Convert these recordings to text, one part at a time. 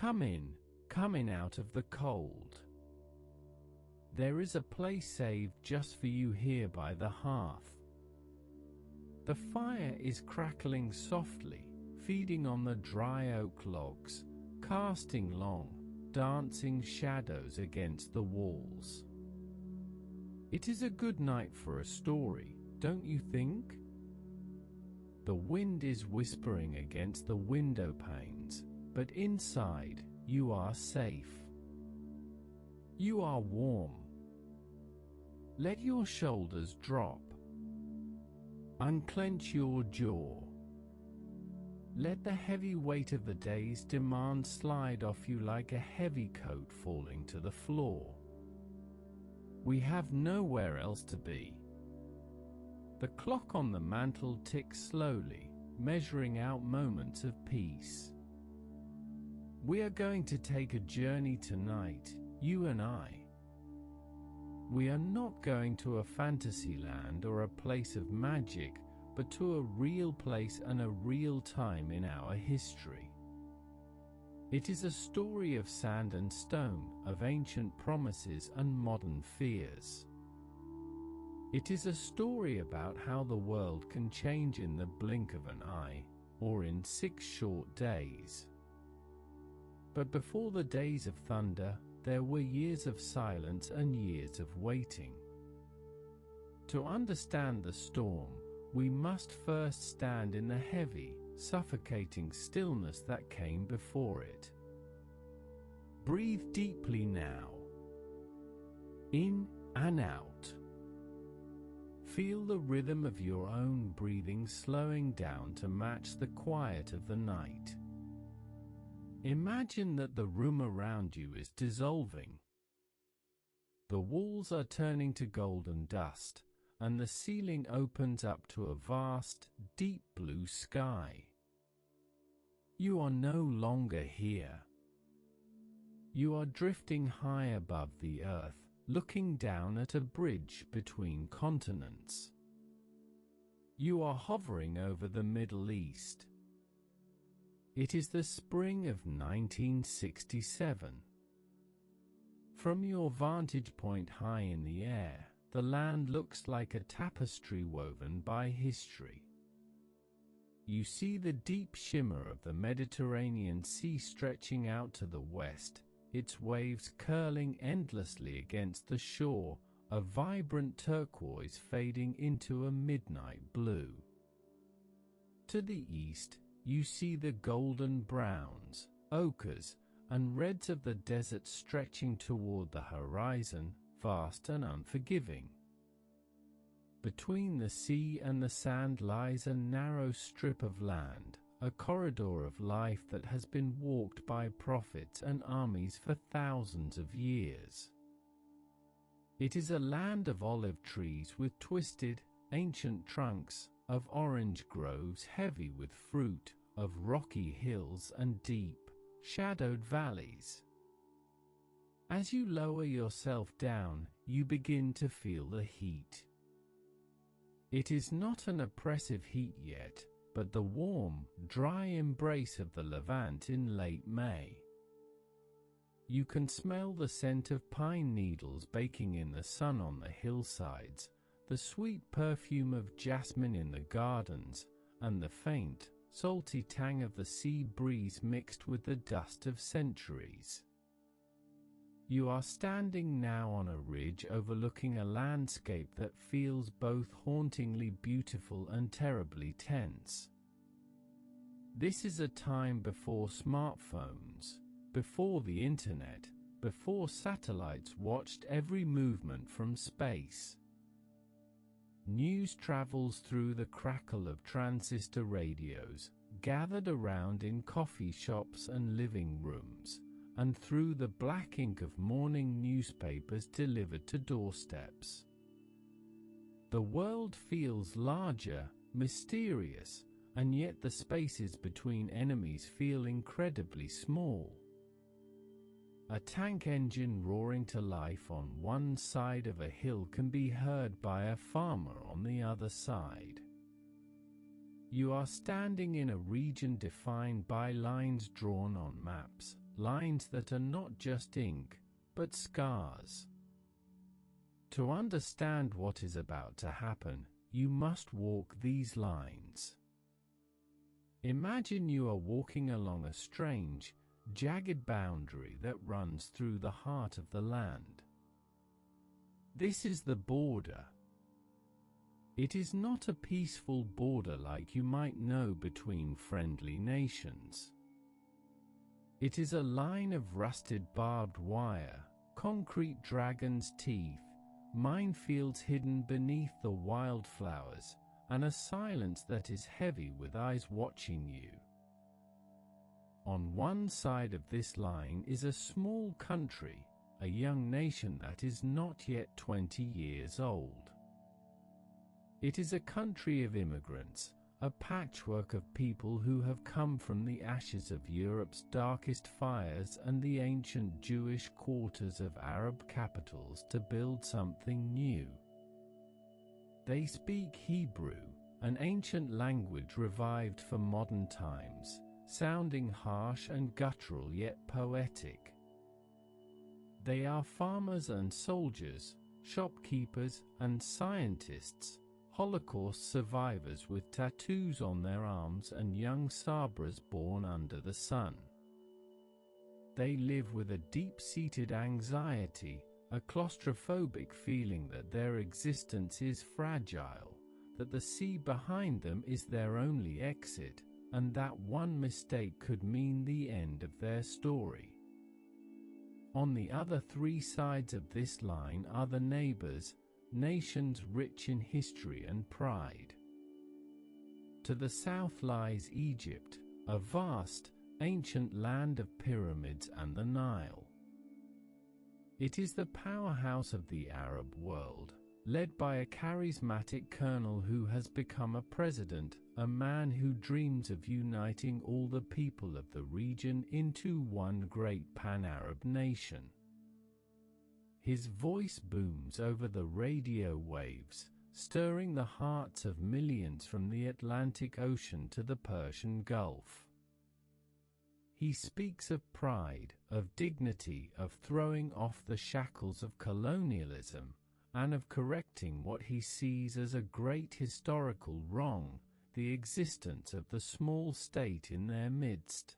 Come in out of the cold. There is a place saved just for you here by the hearth. The fire is crackling softly, feeding on the dry oak logs, casting long, dancing shadows against the walls. It is a good night for a story, don't you think? The wind is whispering against the window panes, but inside, you are safe. You are warm. Let your shoulders drop. Unclench your jaw. Let the heavy weight of the day's demand slide off you like a heavy coat falling to the floor. We have nowhere else to be. The clock on the mantel ticks slowly, measuring out moments of peace. We are going to take a journey tonight, you and I. We are not going to a fantasy land or a place of magic, but to a real place and a real time in our history. It is a story of sand and stone, of ancient promises and modern fears. It is a story about how the world can change in the blink of an eye, or in 6 short days. But before the days of thunder, there were years of silence and years of waiting. To understand the storm, we must first stand in the heavy, suffocating stillness that came before it. Breathe deeply now. In and out. Feel the rhythm of your own breathing slowing down to match the quiet of the night. Imagine that the room around you is dissolving. The walls are turning to golden dust, and the ceiling opens up to a vast, deep blue sky. You are no longer here. You are drifting high above the earth, looking down at a bridge between continents. You are hovering over the Middle East. It is the spring of 1967. From your vantage point high in the air, the land looks like a tapestry woven by history. You see the deep shimmer of the Mediterranean Sea stretching out to the west, its waves curling endlessly against the shore, a vibrant turquoise fading into a midnight blue. To the east, you see the golden browns, ochres, and reds of the desert stretching toward the horizon, vast and unforgiving. Between the sea and the sand lies a narrow strip of land, a corridor of life that has been walked by prophets and armies for thousands of years. It is a land of olive trees with twisted, ancient trunks, of orange groves heavy with fruit, of rocky hills and deep, shadowed valleys. As you lower yourself down, you begin to feel the heat. It is not an oppressive heat yet, but the warm, dry embrace of the Levant in late May. You can smell the scent of pine needles baking in the sun on the hillsides, the sweet perfume of jasmine in the gardens, and the faint, salty tang of the sea breeze mixed with the dust of centuries. You are standing now on a ridge overlooking a landscape that feels both hauntingly beautiful and terribly tense. This is a time before smartphones, before the internet, before satellites watched every movement from space. News travels through the crackle of transistor radios, gathered around in coffee shops and living rooms, and through the black ink of morning newspapers delivered to doorsteps. The world feels larger, mysterious, and yet the spaces between enemies feel incredibly small. A tank engine roaring to life on one side of a hill can be heard by a farmer on the other side. You are standing in a region defined by lines drawn on maps, lines that are not just ink, but scars. To understand what is about to happen, you must walk these lines. Imagine you are walking along a strange, jagged boundary that runs through the heart of the land. This is the border. It is not a peaceful border like you might know between friendly nations. It is a line of rusted barbed wire, concrete dragon's teeth, minefields hidden beneath the wildflowers, and a silence that is heavy with eyes watching you. On one side of this line is a small country, a young nation that is not yet 20 years old. It is a country of immigrants, a patchwork of people who have come from the ashes of Europe's darkest fires and the ancient Jewish quarters of Arab capitals to build something new. They speak Hebrew, an ancient language revived for modern times, sounding harsh and guttural yet poetic. They are farmers and soldiers, shopkeepers and scientists, Holocaust survivors with tattoos on their arms and young Sabras born under the sun. They live with a deep-seated anxiety, a claustrophobic feeling that their existence is fragile, that the sea behind them is their only exit, and that one mistake could mean the end of their story. On the other three sides of this line are the neighbors, nations rich in history and pride. To the south lies Egypt, a vast, ancient land of pyramids and the Nile. It is the powerhouse of the Arab world, led by a charismatic colonel who has become a president, a man who dreams of uniting all the people of the region into one great pan-Arab nation. His voice booms over the radio waves, stirring the hearts of millions from the Atlantic Ocean to the Persian Gulf. He speaks of pride, of dignity, of throwing off the shackles of colonialism, and of correcting what he sees as a great historical wrong, the existence of the small state in their midst.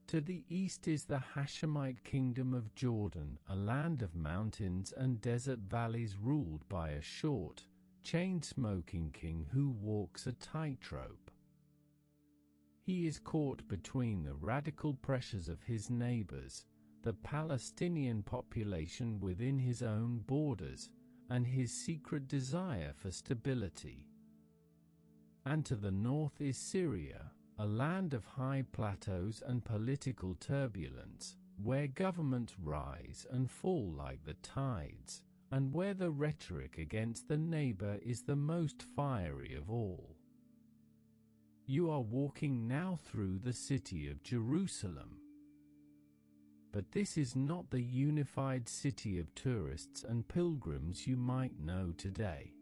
To the east is the Hashemite kingdom of Jordan, a land of mountains and desert valleys ruled by a short, chain-smoking king who walks a tightrope. He is caught between the radical pressures of his neighbors, the Palestinian population within his own borders, and his secret desire for stability. And to the north is Syria, a land of high plateaus and political turbulence, where governments rise and fall like the tides, and where the rhetoric against the neighbor is the most fiery of all. You are walking now through the city of Jerusalem. But this is not the unified city of tourists and pilgrims you might know today.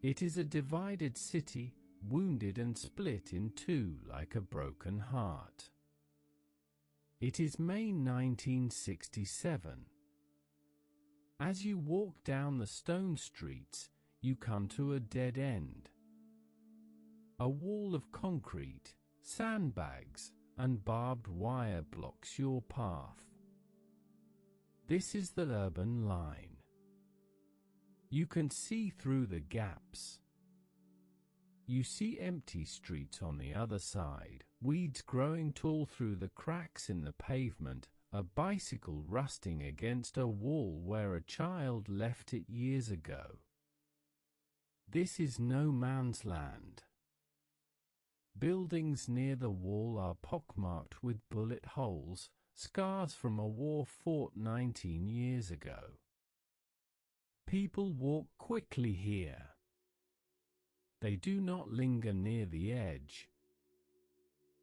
It is a divided city, wounded and split in two like a broken heart. It is May 1967. As you walk down the stone streets, you come to a dead end. A wall of concrete, sandbags, and barbed wire blocks your path. This is the urban line. You can see through the gaps. You see empty streets on the other side, weeds growing tall through the cracks in the pavement, a bicycle rusting against a wall where a child left it years ago. This is no man's land. Buildings near the wall are pockmarked with bullet holes, scars from a war fought 19 years ago. People walk quickly here. They do not linger near the edge.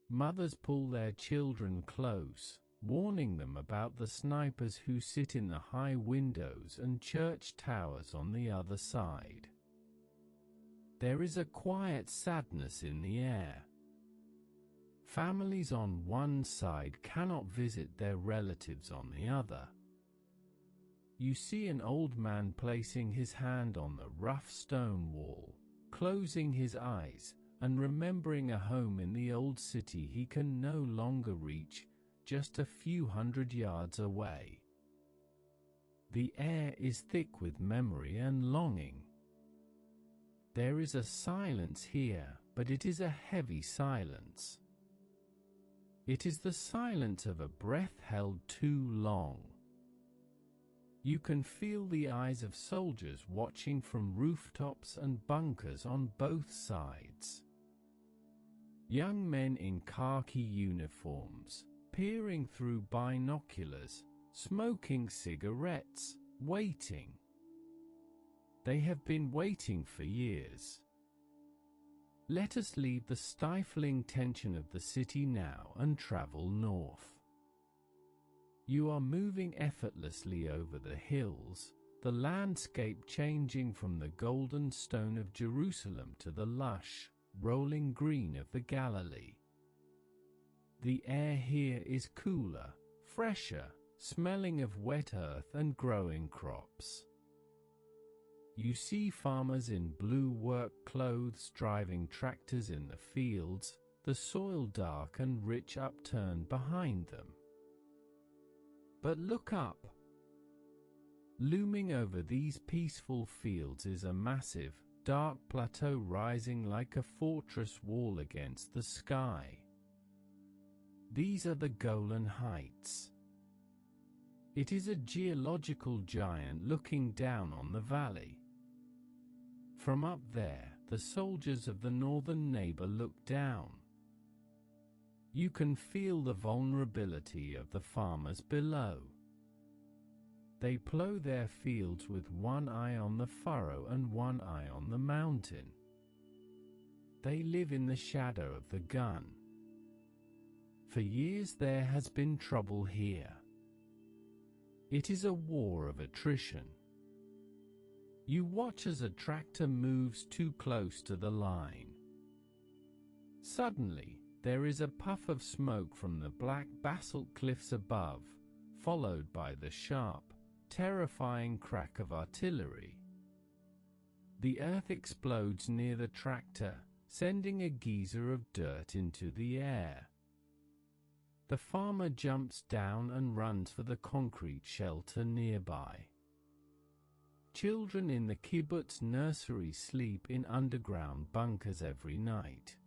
Mothers pull their children close, warning them about the snipers who sit in the high windows and church towers on the other side. There is a quiet sadness in the air. Families on one side cannot visit their relatives on the other. You see an old man placing his hand on the rough stone wall, closing his eyes, and remembering a home in the old city he can no longer reach, just a few hundred yards away. The air is thick with memory and longing. There is a silence here, but it is a heavy silence. It is the silence of a breath held too long. You can feel the eyes of soldiers watching from rooftops and bunkers on both sides. Young men in khaki uniforms, peering through binoculars, smoking cigarettes, waiting. They have been waiting for years. Let us leave the stifling tension of the city now and travel north. You are moving effortlessly over the hills, the landscape changing from the golden stone of Jerusalem to the lush, rolling green of the Galilee. The air here is cooler, fresher, smelling of wet earth and growing crops. You see farmers in blue work clothes driving tractors in the fields, the soil dark and rich upturned behind them. But look up. Looming over these peaceful fields is a massive, dark plateau rising like a fortress wall against the sky. These are the Golan Heights. It is a geological giant looking down on the valley. From up there, the soldiers of the northern neighbor look down. You can feel the vulnerability of the farmers below. They plow their fields with one eye on the furrow and one eye on the mountain. They live in the shadow of the gun. For years there has been trouble here. It is a war of attrition. You watch as a tractor moves too close to the line. Suddenly, there is a puff of smoke from the black basalt cliffs above, followed by the sharp, terrifying crack of artillery. The earth explodes near the tractor, sending a geyser of dirt into the air. The farmer jumps down and runs for the concrete shelter nearby. Children in the kibbutz nursery sleep in underground bunkers every night.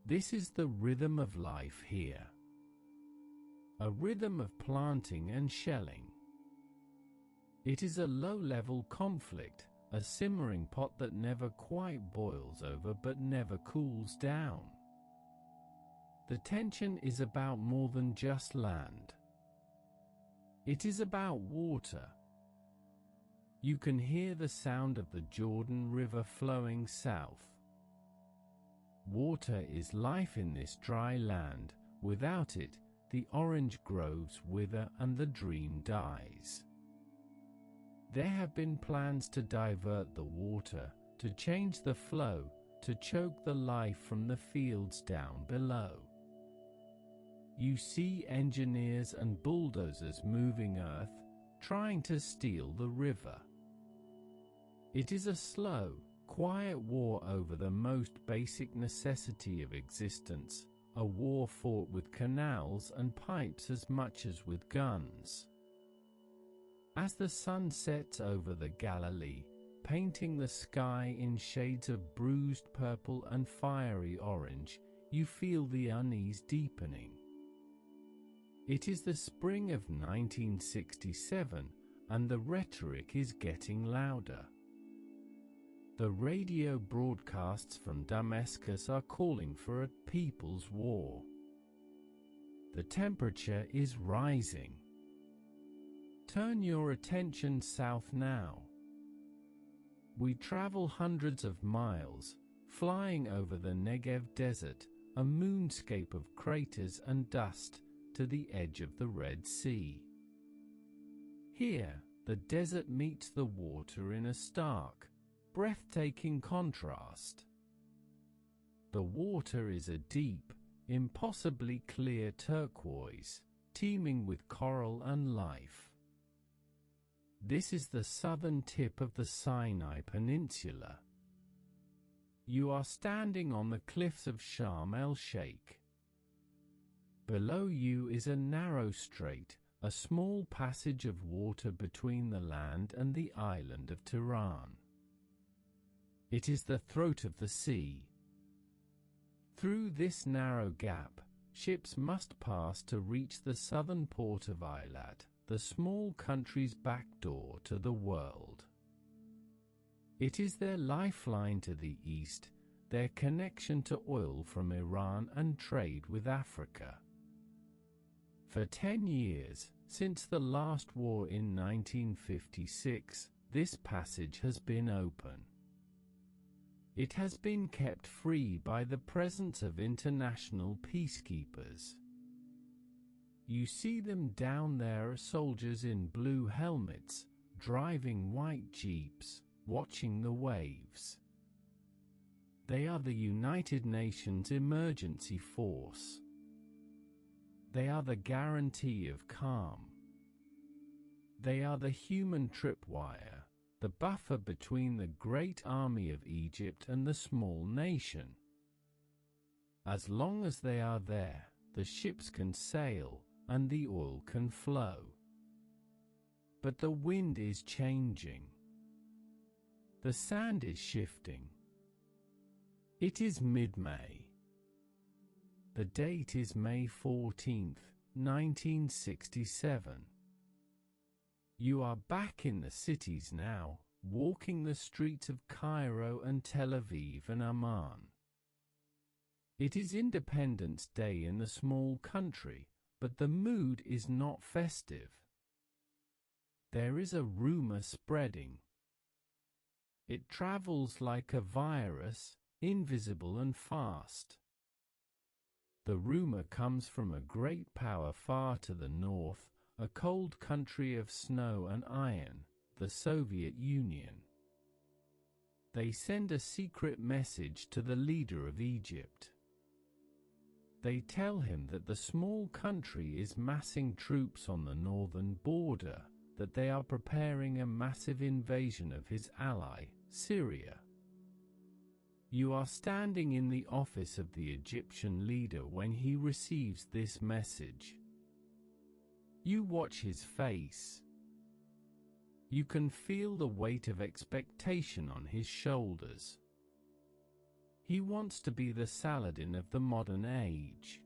This is the rhythm of life here. A rhythm of planting and shelling. It is a low-level conflict, a simmering pot that never quite boils over but never cools down. The tension is about more than just land. It is about water. You can hear the sound of the Jordan River flowing south. Water is life in this dry land. Without it, the orange groves wither and the dream dies. There have been plans to divert the water, to change the flow, to choke the life from the fields down below. You see engineers and bulldozers moving earth, trying to steal the river. It is a slow, quiet war over the most basic necessity of existence, a war fought with canals and pipes as much as with guns. As the sun sets over the Galilee, painting the sky in shades of bruised purple and fiery orange, you feel the unease deepening. It is the spring of 1967, and the rhetoric is getting louder. The radio broadcasts from Damascus are calling for a people's war. The temperature is rising. Turn your attention south now. We travel hundreds of miles, flying over the Negev desert, a moonscape of craters and dust, to the edge of the Red Sea. Here, the desert meets the water in a stark, breathtaking contrast. The water is a deep, impossibly clear turquoise, teeming with coral and life. This is the southern tip of the Sinai Peninsula. You are standing on the cliffs of Sharm el-Sheikh. Below you is a narrow strait, a small passage of water between the land and the island of Tiran. It is the throat of the sea. Through this narrow gap, ships must pass to reach the southern port of Eilat, the small country's back door to the world. It is their lifeline to the east, their connection to oil from Iran and trade with Africa. For 10 years, since the last war in 1956, this passage has been open. It has been kept free by the presence of international peacekeepers. You see them down there, soldiers in blue helmets, driving white jeeps, watching the waves. They are the United Nations Emergency Force. They are the guarantee of calm. They are the human tripwire, the buffer between the great army of Egypt and the small nation. As long as they are there, the ships can sail and the oil can flow. But the wind is changing. The sand is shifting. It is mid-May. The date is May 14th, 1967. You are back in the cities now, walking the streets of Cairo and Tel Aviv and Amman. It is Independence Day in the small country, but the mood is not festive. There is a rumor spreading. It travels like a virus, invisible and fast. The rumor comes from a great power far to the north, a cold country of snow and iron, the Soviet Union. They send a secret message to the leader of Egypt. They tell him that the small country is massing troops on the northern border, that they are preparing a massive invasion of his ally, Syria. You are standing in the office of the Egyptian leader when he receives this message. You watch his face. You can feel the weight of expectation on his shoulders. He wants to be the Saladin of the modern age.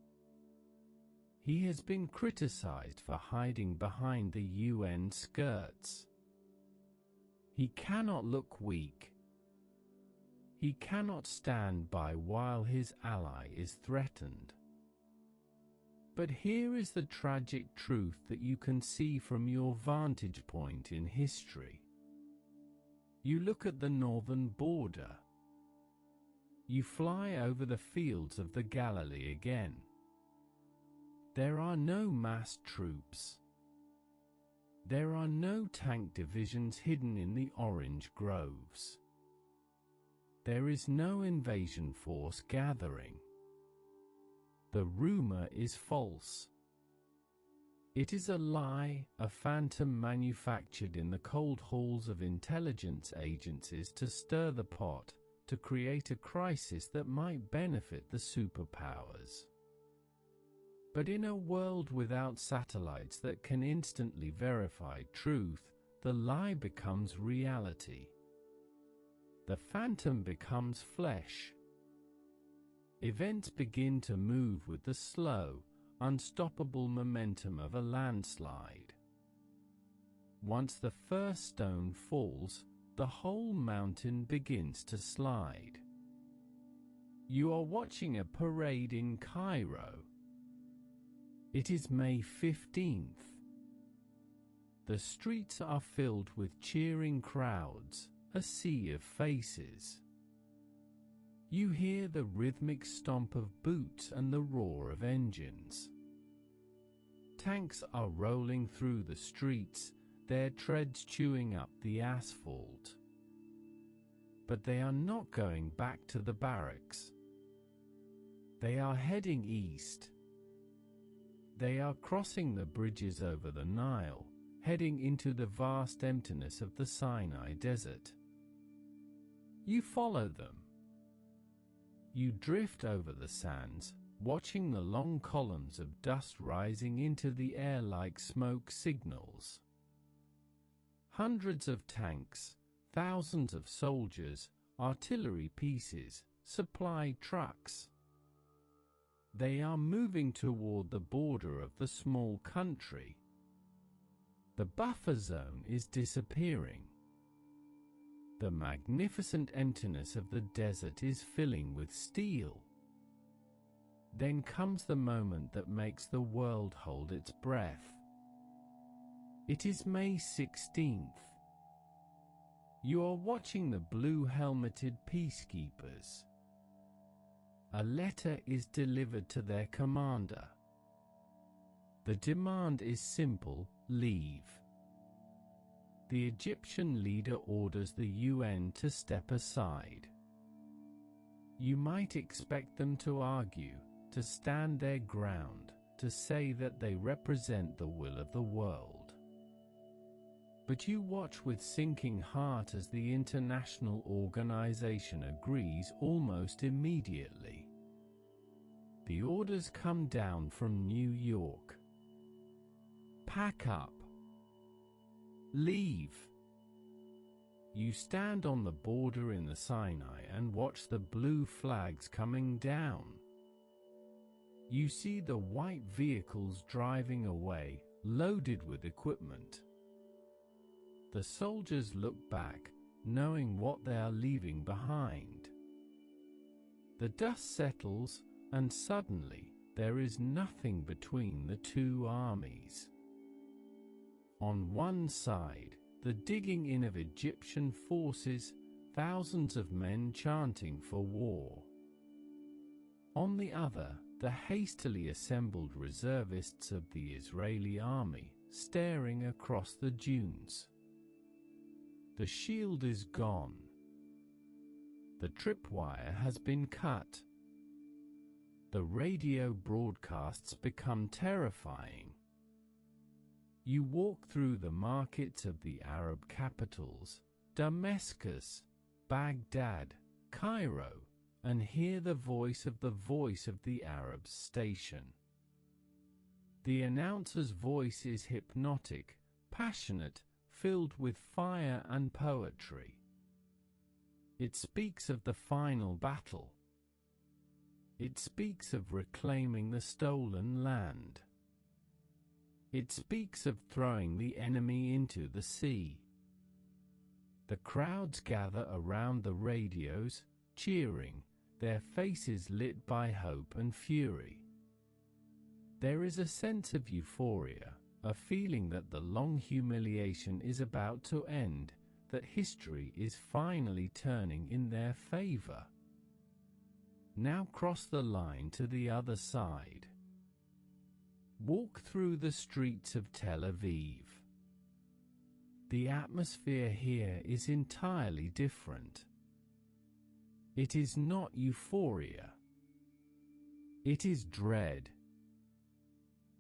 He has been criticized for hiding behind the UN skirts. He cannot look weak. He cannot stand by while his ally is threatened. But here is the tragic truth that you can see from your vantage point in history. You look at the northern border. You fly over the fields of the Galilee again. There are no massed troops. There are no tank divisions hidden in the orange groves. There is no invasion force gathering. The rumor is false. It is a lie, a phantom manufactured in the cold halls of intelligence agencies to stir the pot, to create a crisis that might benefit the superpowers. But in a world without satellites that can instantly verify truth, the lie becomes reality. The phantom becomes flesh. Events begin to move with the slow, unstoppable momentum of a landslide. Once the first stone falls, the whole mountain begins to slide. You are watching a parade in Cairo. It is May 15th. The streets are filled with cheering crowds, a sea of faces. You hear the rhythmic stomp of boots and the roar of engines. Tanks are rolling through the streets, their treads chewing up the asphalt. But they are not going back to the barracks. They are heading east. They are crossing the bridges over the Nile, heading into the vast emptiness of the Sinai Desert. You follow them. You drift over the sands, watching the long columns of dust rising into the air like smoke signals. Hundreds of tanks, thousands of soldiers, artillery pieces, supply trucks. They are moving toward the border of the small country. The buffer zone is disappearing. The magnificent emptiness of the desert is filling with steel. Then comes the moment that makes the world hold its breath. It is May 16th. You are watching the blue-helmeted peacekeepers. A letter is delivered to their commander. The demand is simple: leave. The Egyptian leader orders the UN to step aside. You might expect them to argue, to stand their ground, to say that they represent the will of the world. But you watch with sinking heart as the international organization agrees almost immediately. The orders come down from New York. Pack up. Leave. You stand on the border in the Sinai and watch the blue flags coming down. You see the white vehicles driving away, loaded with equipment. The soldiers look back, knowing what they are leaving behind. The dust settles, and suddenly, there is nothing between the two armies. On one side, the digging in of Egyptian forces, thousands of men chanting for war. On the other, the hastily assembled reservists of the Israeli army, staring across the dunes. The shield is gone. The tripwire has been cut. The radio broadcasts become terrifying. You walk through the markets of the Arab capitals, Damascus, Baghdad, Cairo, and hear the voice of the Arabs station. The announcer's voice is hypnotic, passionate, filled with fire and poetry. It speaks of the final battle. It speaks of reclaiming the stolen land. It speaks of throwing the enemy into the sea. The crowds gather around the radios, cheering, their faces lit by hope and fury. There is a sense of euphoria, a feeling that the long humiliation is about to end, that history is finally turning in their favor. Now cross the line to the other side. Walk through the streets of Tel Aviv. The atmosphere here is entirely different. It is not euphoria. It is dread.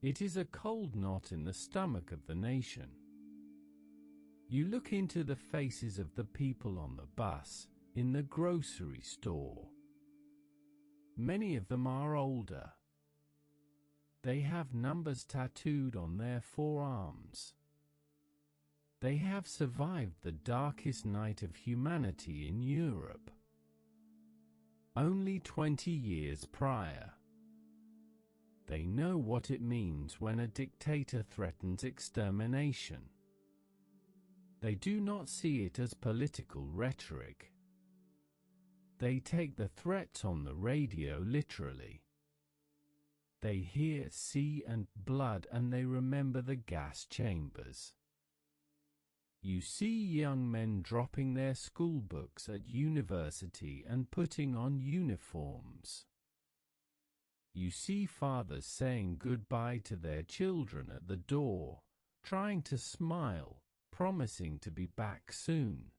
It is a cold knot in the stomach of the nation. You look into the faces of the people on the bus, in the grocery store. Many of them are older. They have numbers tattooed on their forearms. They have survived the darkest night of humanity in Europe. Only 20 years prior. They know what it means when a dictator threatens extermination. They do not see it as political rhetoric. They take the threats on the radio literally. They hear, see, and blood, and they remember the gas chambers. You see young men dropping their school books at university and putting on uniforms. You see fathers saying goodbye to their children at the door, trying to smile, promising to be back soon.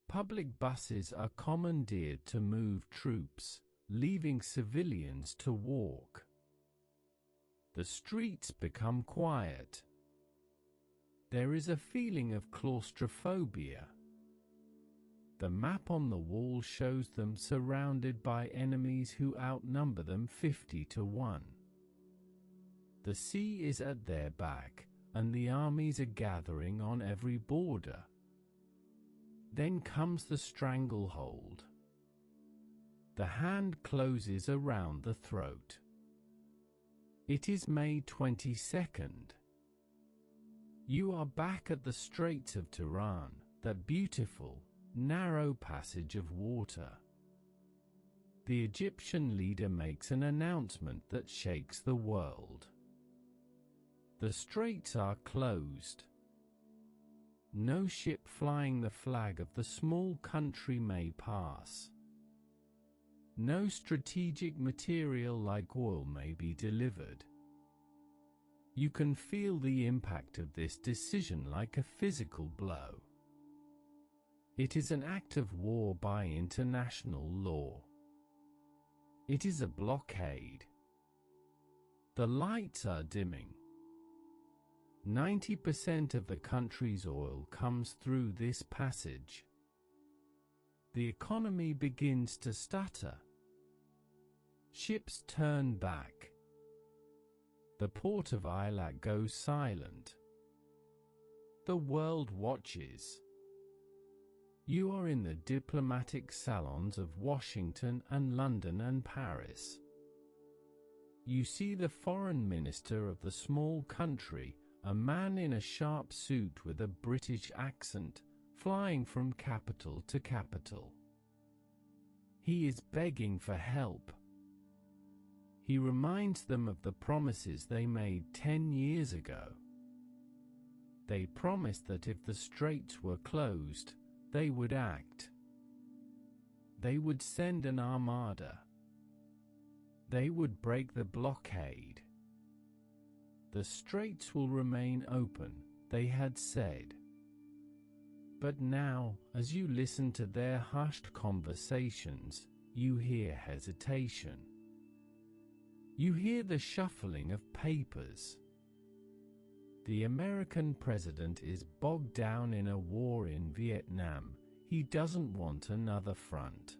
Public buses are commandeered to move troops, leaving civilians to walk. The streets become quiet. There is a feeling of claustrophobia. The map on the wall shows them surrounded by enemies who outnumber them 50-1. The sea is at their back, and the armies are gathering on every border. Then comes the stranglehold. The hand closes around the throat. It is May 22nd. You are back at the Straits of Tiran, that beautiful, narrow passage of water. The Egyptian leader makes an announcement that shakes the world. The straits are closed. No ship flying the flag of the small country may pass. No strategic material like oil may be delivered. You can feel the impact of this decision like a physical blow. It is an act of war by international law. It is a blockade. The lights are dimming. 90% of the country's oil comes through this passage. The economy begins to stutter. Ships turn back. The port of Eilat goes silent. The world watches. You are in the diplomatic salons of Washington and London and Paris. You see the foreign minister of the small country, a man in a sharp suit with a British accent, flying from capital to capital. He is begging for help. He reminds them of the promises they made 10 years ago. They promised that if the straits were closed, they would act. They would send an armada. They would break the blockade. The straits will remain open, they had said. But now, as you listen to their hushed conversations, you hear hesitation. You hear the shuffling of papers. The American president is bogged down in a war in Vietnam. He doesn't want another front.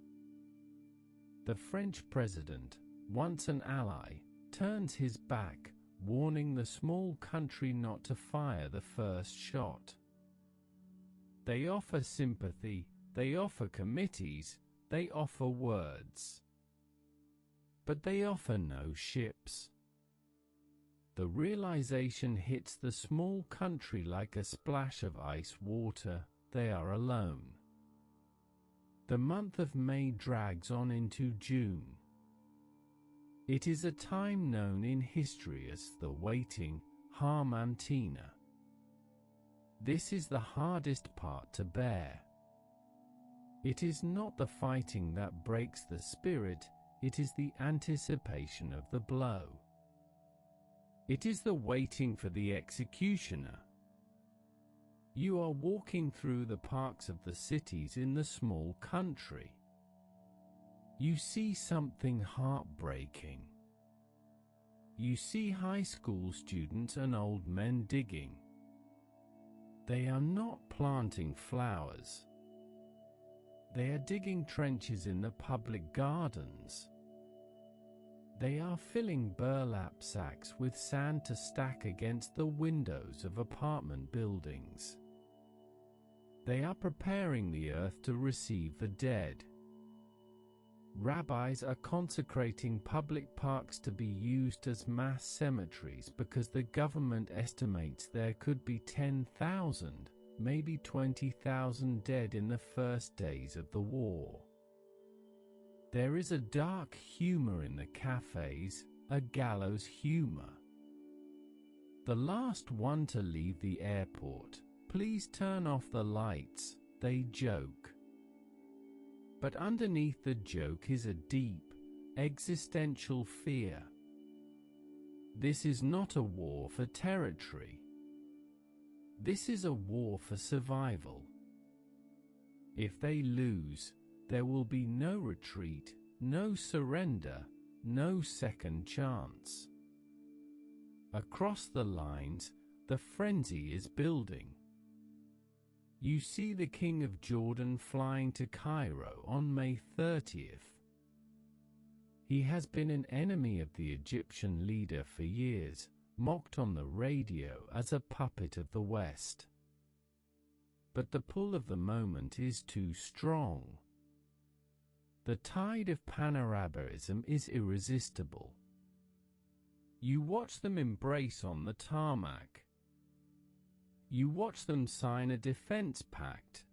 The French president, once an ally, turns his back, warning the small country not to fire the first shot. They offer sympathy, they offer committees, they offer words. But they offer no ships. The realization hits the small country like a splash of ice water. They are alone. The month of May drags on into June. It is a time known in history as the waiting Harmantina. This is the hardest part to bear. It is not the fighting that breaks the spirit, it is the anticipation of the blow. It is the waiting for the executioner. You are walking through the parks of the cities in the small country. You see something heartbreaking. You see high school students and old men digging. They are not planting flowers. They are digging trenches in the public gardens. They are filling burlap sacks with sand to stack against the windows of apartment buildings. They are preparing the earth to receive the dead. Rabbis are consecrating public parks to be used as mass cemeteries because the government estimates there could be 10,000, maybe 20,000 dead in the first days of the war. There is a dark humor in the cafes, a gallows humor. The last one to leave the airport, please turn off the lights, they joke. But underneath the joke is a deep, existential fear. This is not a war for territory. This is a war for survival. If they lose, there will be no retreat, no surrender, no second chance. Across the lines, the frenzy is building. You see the King of Jordan flying to Cairo on May 30th. He has been an enemy of the Egyptian leader for years, mocked on the radio as a puppet of the West. But the pull of the moment is too strong. The tide of Pan-Arabism is irresistible. You watch them embrace on the tarmac. You watch them sign a defense pact.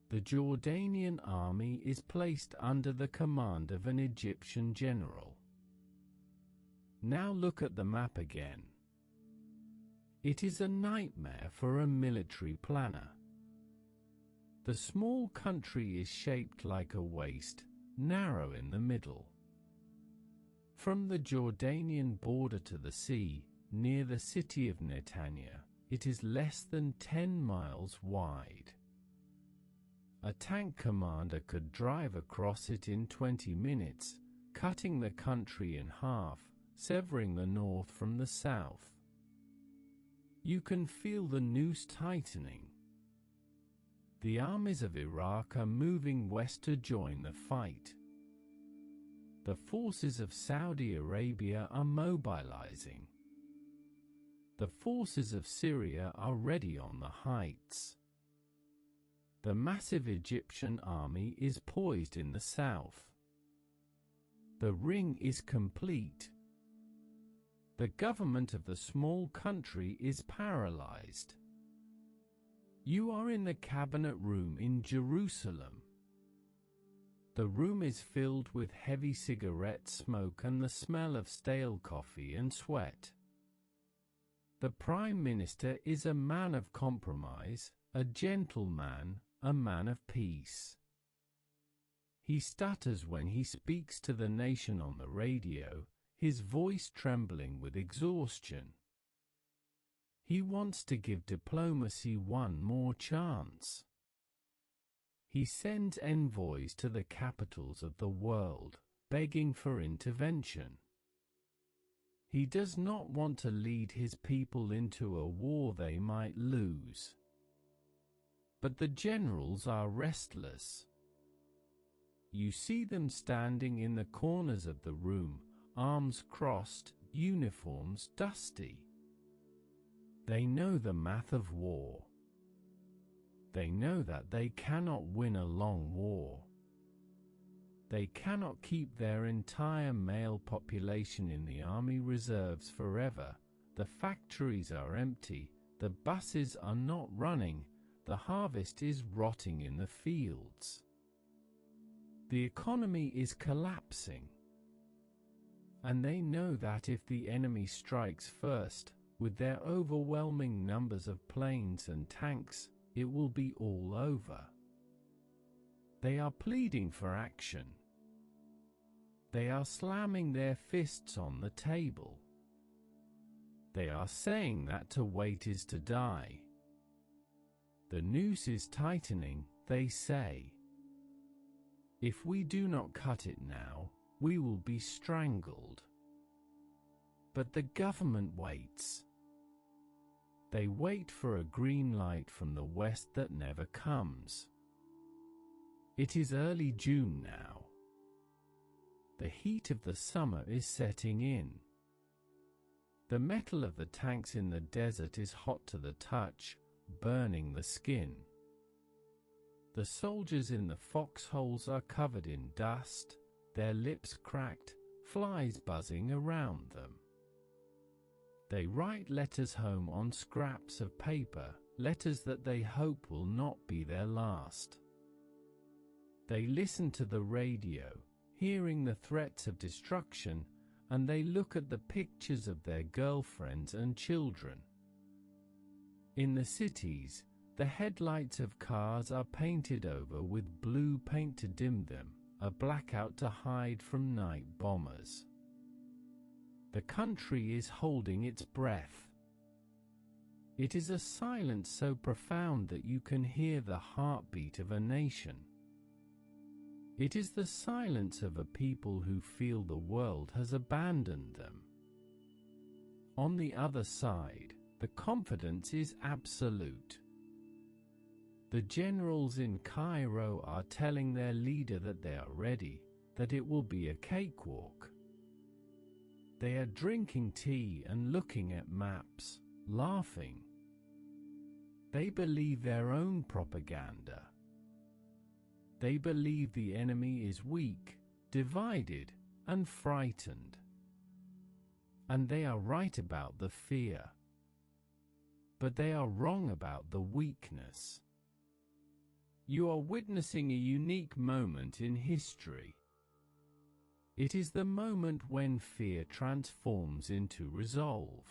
The Jordanian army is placed under the command of an Egyptian general. Now look at the map again. It is a nightmare for a military planner. The small country is shaped like a waist, narrow in the middle. From the Jordanian border to the sea, near the city of Netanya, it is less than 10 miles wide. A tank commander could drive across it in 20 minutes, cutting the country in half, severing the north from the south. You can feel the noose tightening. The armies of Iraq are moving west to join the fight. The forces of Saudi Arabia are mobilizing. The forces of Syria are ready on the heights. The massive Egyptian army is poised in the south. The ring is complete. The government of the small country is paralyzed. You are in the cabinet room in Jerusalem. The room is filled with heavy cigarette smoke and the smell of stale coffee and sweat. The Prime Minister is a man of compromise, a gentleman, a man of peace. He stutters when he speaks to the nation on the radio, his voice trembling with exhaustion. He wants to give diplomacy one more chance. He sends envoys to the capitals of the world, begging for intervention. He does not want to lead his people into a war they might lose. But the generals are restless. You see them standing in the corners of the room, arms crossed, uniforms dusty. They know the math of war. They know that they cannot win a long war. They cannot keep their entire male population in the army reserves forever. The factories are empty, the buses are not running, the harvest is rotting in the fields. The economy is collapsing. And they know that if the enemy strikes first, with their overwhelming numbers of planes and tanks, it will be all over. They are pleading for action. They are slamming their fists on the table. They are saying that to wait is to die. The noose is tightening, they say. If we do not cut it now, we will be strangled. But the government waits. They wait for a green light from the west that never comes. It is early June now. The heat of the summer is setting in. The metal of the tanks in the desert is hot to the touch, burning the skin. The soldiers in the foxholes are covered in dust, their lips cracked, flies buzzing around them. They write letters home on scraps of paper, letters that they hope will not be their last. They listen to the radio, hearing the threats of destruction, and they look at the pictures of their girlfriends and children. In the cities, the headlights of cars are painted over with blue paint to dim them, a blackout to hide from night bombers. The country is holding its breath. It is a silence so profound that you can hear the heartbeat of a nation. It is the silence of a people who feel the world has abandoned them. On the other side, the confidence is absolute. The generals in Cairo are telling their leader that they are ready, that it will be a cakewalk. They are drinking tea and looking at maps, laughing. They believe their own propaganda. They believe the enemy is weak, divided, and frightened. And they are right about the fear. But they are wrong about the weakness. You are witnessing a unique moment in history. It is the moment when fear transforms into resolve.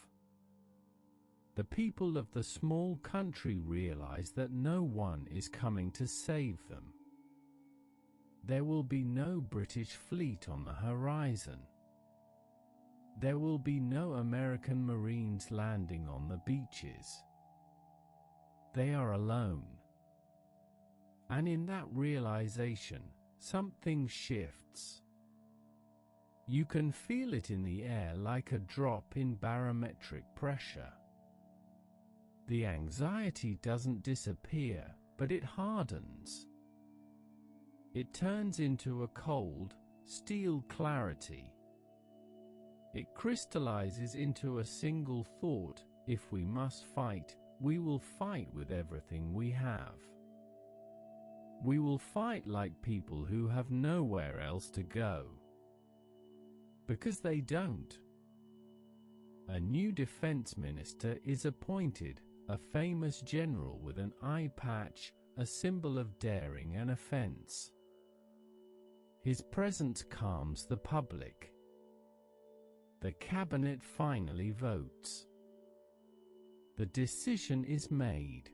The people of the small country realize that no one is coming to save them. There will be no British fleet on the horizon. There will be no American Marines landing on the beaches. They are alone. And in that realization, something shifts. You can feel it in the air like a drop in barometric pressure. The anxiety doesn't disappear, but it hardens. It turns into a cold, steel clarity. It crystallizes into a single thought: if we must fight, we will fight with everything we have. We will fight like people who have nowhere else to go. Because they don't. A new defense minister is appointed, a famous general with an eye patch, a symbol of daring and offense. His presence calms the public. The cabinet finally votes. The decision is made.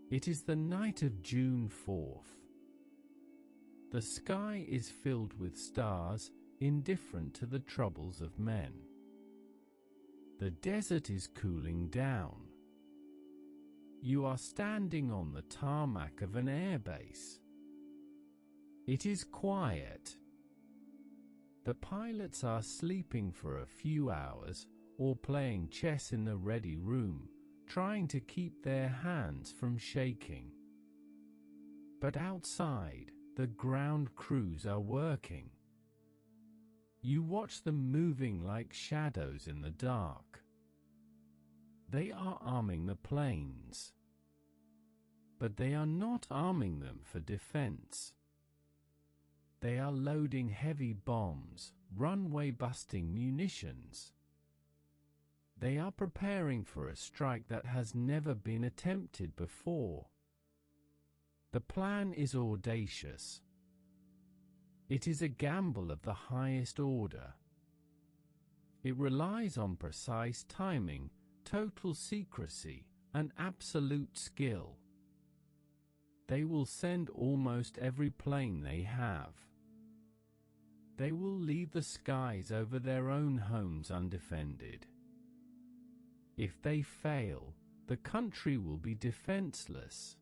It is the night of June 4th. The sky is filled with stars, indifferent to the troubles of men. The desert is cooling down. You are standing on the tarmac of an airbase. It is quiet. The pilots are sleeping for a few hours, or playing chess in the ready room, trying to keep their hands from shaking. But outside, the ground crews are working. You watch them moving like shadows in the dark. They are arming the planes. But they are not arming them for defense. They are loading heavy bombs, runway-busting munitions. They are preparing for a strike that has never been attempted before. The plan is audacious. It is a gamble of the highest order. It relies on precise timing, total secrecy, and absolute skill. They will send almost every plane they have. They will leave the skies over their own homes undefended. If they fail, the country will be defenseless.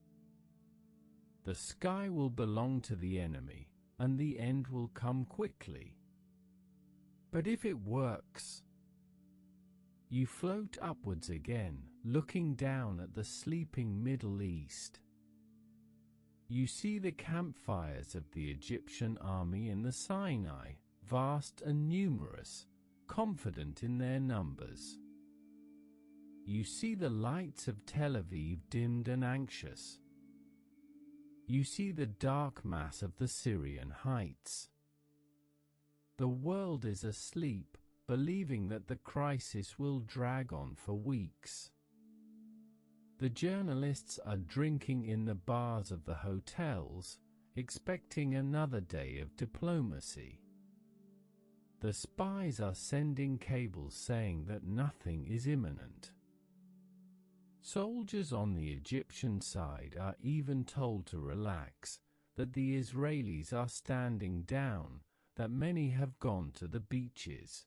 The sky will belong to the enemy, and the end will come quickly. But if it works, you float upwards again, looking down at the sleeping Middle East. You see the campfires of the Egyptian army in the Sinai, vast and numerous, confident in their numbers. You see the lights of Tel Aviv dimmed and anxious. You see the dark mass of the Syrian heights. The world is asleep, believing that the crisis will drag on for weeks. The journalists are drinking in the bars of the hotels, expecting another day of diplomacy. The spies are sending cables saying that nothing is imminent. Soldiers on the Egyptian side are even told to relax, that the Israelis are standing down, that many have gone to the beaches.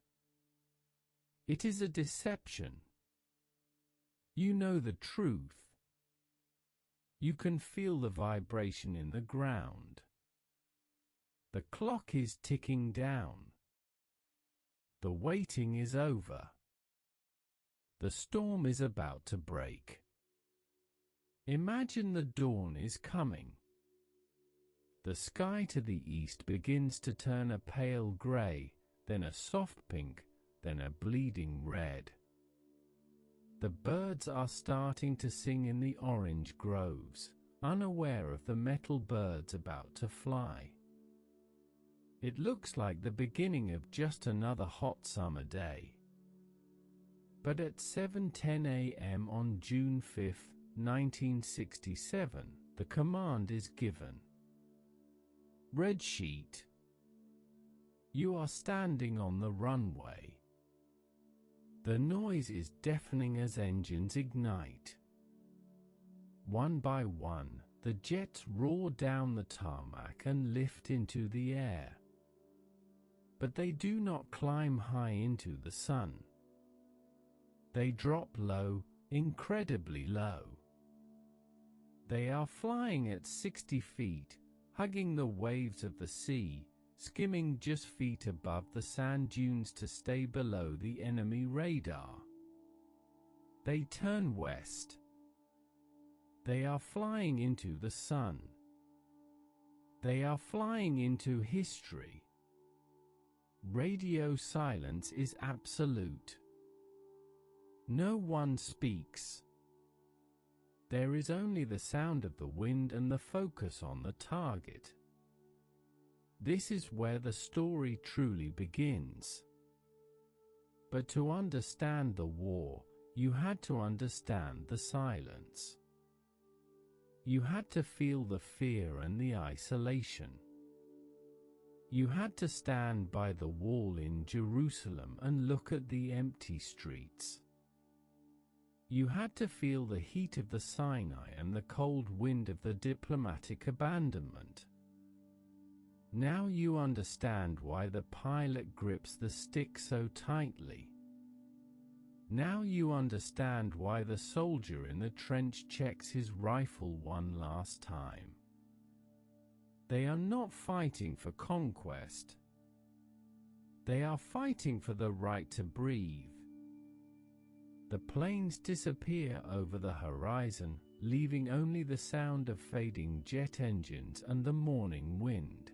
It is a deception. You know the truth. You can feel the vibration in the ground. The clock is ticking down. The waiting is over. The storm is about to break. Imagine the dawn is coming. The sky to the east begins to turn a pale gray, then a soft pink, then a bleeding red. The birds are starting to sing in the orange groves, unaware of the metal birds about to fly. It looks like the beginning of just another hot summer day. But at 7:10 a.m. on June 5, 1967, the command is given. Red sheet. You are standing on the runway. The noise is deafening as engines ignite. One by one, the jets roar down the tarmac and lift into the air. But they do not climb high into the sun. They drop low, incredibly low. They are flying at 60 feet, hugging the waves of the sea, skimming just feet above the sand dunes to stay below the enemy radar. They turn west. They are flying into the sun. They are flying into history. Radio silence is absolute. No one speaks. There is only the sound of the wind and the focus on the target. This is where the story truly begins. But to understand the war, you had to understand the silence. You had to feel the fear and the isolation. You had to stand by the wall in Jerusalem and look at the empty streets. You had to feel the heat of the Sinai and the cold wind of the diplomatic abandonment. Now you understand why the pilot grips the stick so tightly. Now you understand why the soldier in the trench checks his rifle one last time. They are not fighting for conquest. They are fighting for the right to breathe. The planes disappear over the horizon, leaving only the sound of fading jet engines and the morning wind.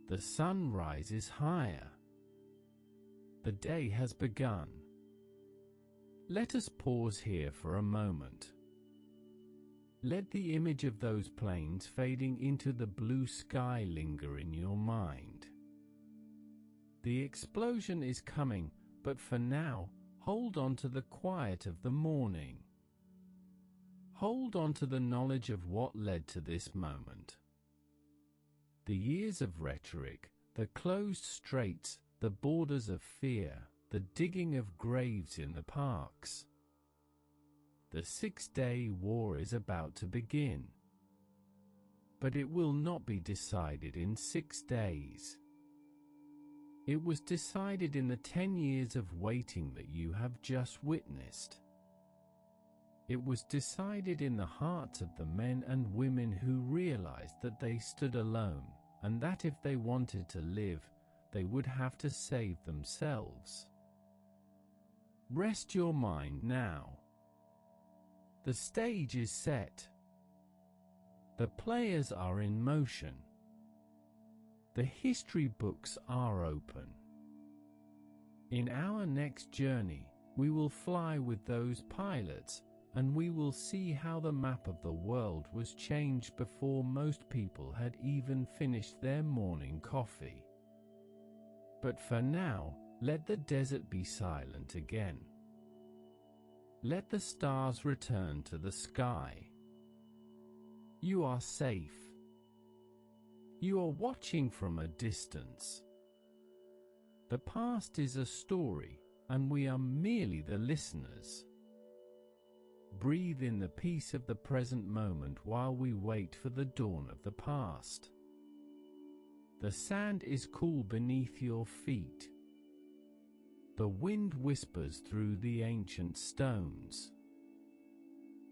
The sun rises higher. The day has begun. Let us pause here for a moment. Let the image of those planes fading into the blue sky linger in your mind. The explosion is coming, but for now, hold on to the quiet of the morning. Hold on to the knowledge of what led to this moment. The years of rhetoric, the closed straits, the borders of fear, the digging of graves in the parks. The 6-day war is about to begin. But it will not be decided in 6 days. It was decided in the 10 years of waiting that you have just witnessed. It was decided in the hearts of the men and women who realized that they stood alone, and that if they wanted to live, they would have to save themselves. Rest your mind now. The stage is set. The players are in motion. The history books are open. In our next journey, we will fly with those pilots, and we will see how the map of the world was changed before most people had even finished their morning coffee. But for now, let the desert be silent again. Let the stars return to the sky. You are safe. You are watching from a distance. The past is a story, and we are merely the listeners. Breathe in the peace of the present moment while we wait for the dawn of the past. The sand is cool beneath your feet. The wind whispers through the ancient stones.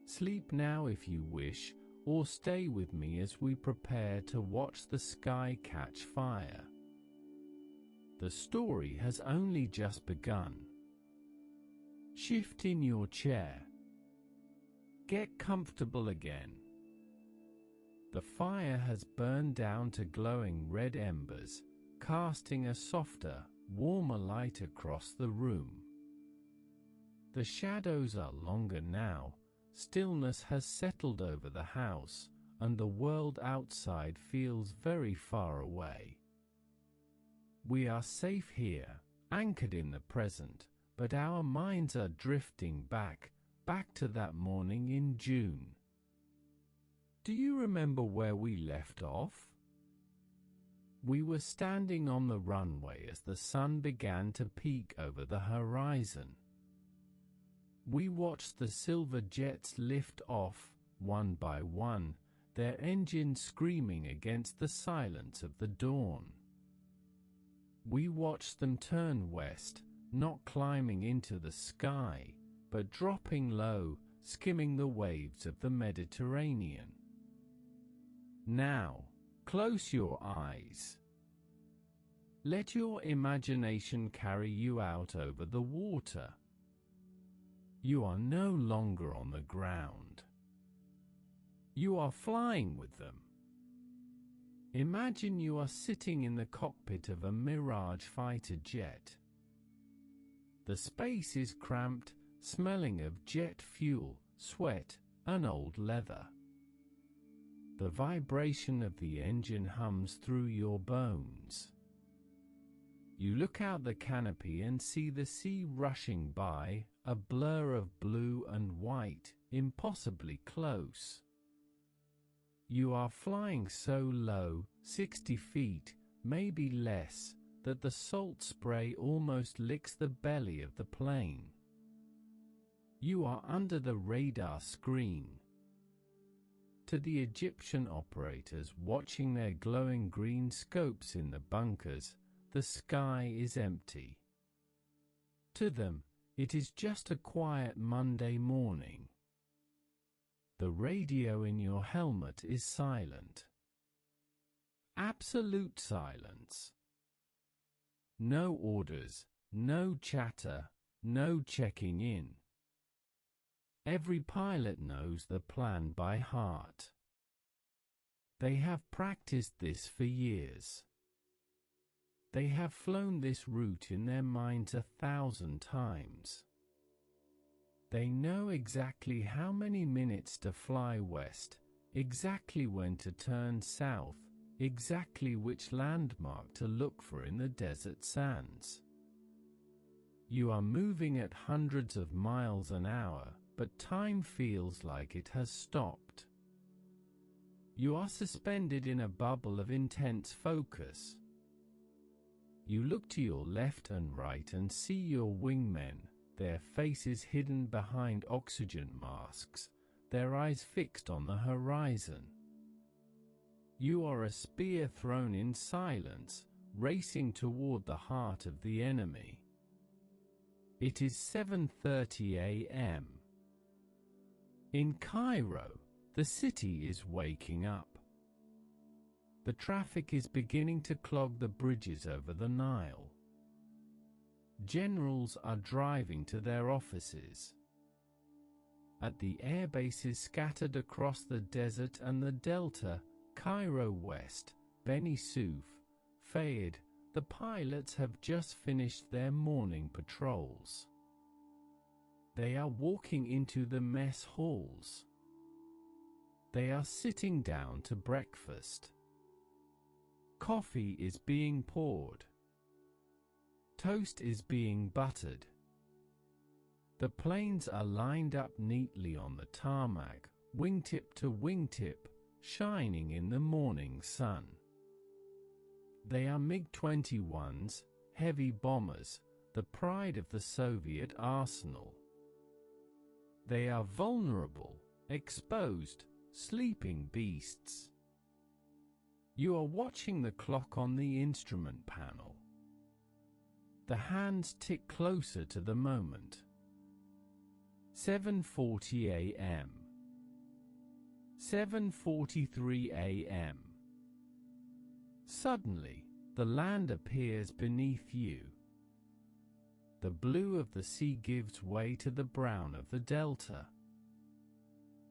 Sleep now if you wish, or stay with me as we prepare to watch the sky catch fire. The story has only just begun. Shift in your chair. Get comfortable again. The fire has burned down to glowing red embers, casting a softer, warmer light across the room. The shadows are longer now, stillness has settled over the house, and the world outside feels very far away. We are safe here, anchored in the present, but our minds are drifting back to that morning in June. Do you remember where we left off? We were standing on the runway as the sun began to peek over the horizon. We watched the silver jets lift off, one by one, their engines screaming against the silence of the dawn. We watched them turn west, not climbing into the sky, but dropping low, skimming the waves of the Mediterranean. Now, close your eyes. Let your imagination carry you out over the water. You are no longer on the ground. You are flying with them. Imagine you are sitting in the cockpit of a Mirage fighter jet. The space is cramped, smelling of jet fuel, sweat, and old leather. The vibration of the engine hums through your bones. You look out the canopy and see the sea rushing by, a blur of blue and white, impossibly close. You are flying so low, 60 feet, maybe less, that the salt spray almost licks the belly of the plane. You are under the radar screen. To the Egyptian operators watching their glowing green scopes in the bunkers, the sky is empty. To them, it is just a quiet Monday morning. The radio in your helmet is silent. Absolute silence. No orders, no chatter, no checking in. Every pilot knows the plan by heart. They have practiced this for years. They have flown this route in their minds 1,000 times. They know exactly how many minutes to fly west, exactly when to turn south, exactly which landmark to look for in the desert sands. You are moving at hundreds of miles an hour, but time feels like it has stopped. You are suspended in a bubble of intense focus. You look to your left and right and see your wingmen, their faces hidden behind oxygen masks, their eyes fixed on the horizon. You are a spear thrown in silence, racing toward the heart of the enemy. It is 7:30 a.m. In Cairo, the city is waking up. The traffic is beginning to clog the bridges over the Nile. Generals are driving to their offices. At the air bases scattered across the desert and the delta, Cairo West, Beni Suef, Fayed, the pilots have just finished their morning patrols. They are walking into the mess halls. They are sitting down to breakfast. Coffee is being poured. Toast is being buttered. The planes are lined up neatly on the tarmac, wingtip to wingtip, shining in the morning sun. They are MiG-21s, heavy bombers, the pride of the Soviet arsenal. They are vulnerable, exposed, sleeping beasts. You are watching the clock on the instrument panel. The hands tick closer to the moment. 7:40 a.m. 7:43 a.m. Suddenly, the land appears beneath you. The blue of the sea gives way to the brown of the delta.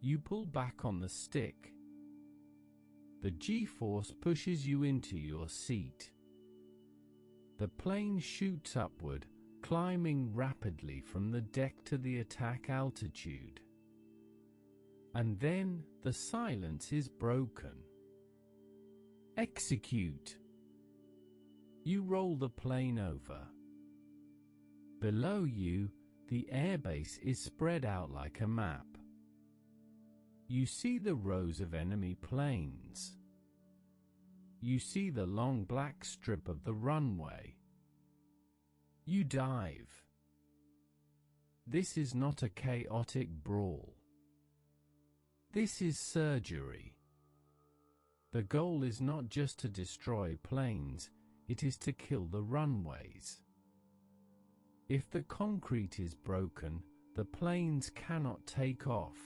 You pull back on the stick. The G-force pushes you into your seat. The plane shoots upward, climbing rapidly from the deck to the attack altitude. And then, the silence is broken. Execute. You roll the plane over. Below you, the airbase is spread out like a map. You see the rows of enemy planes. You see the long black strip of the runway. You dive. This is not a chaotic brawl. This is surgery. The goal is not just to destroy planes, it is to kill the runways. If the concrete is broken, the planes cannot take off.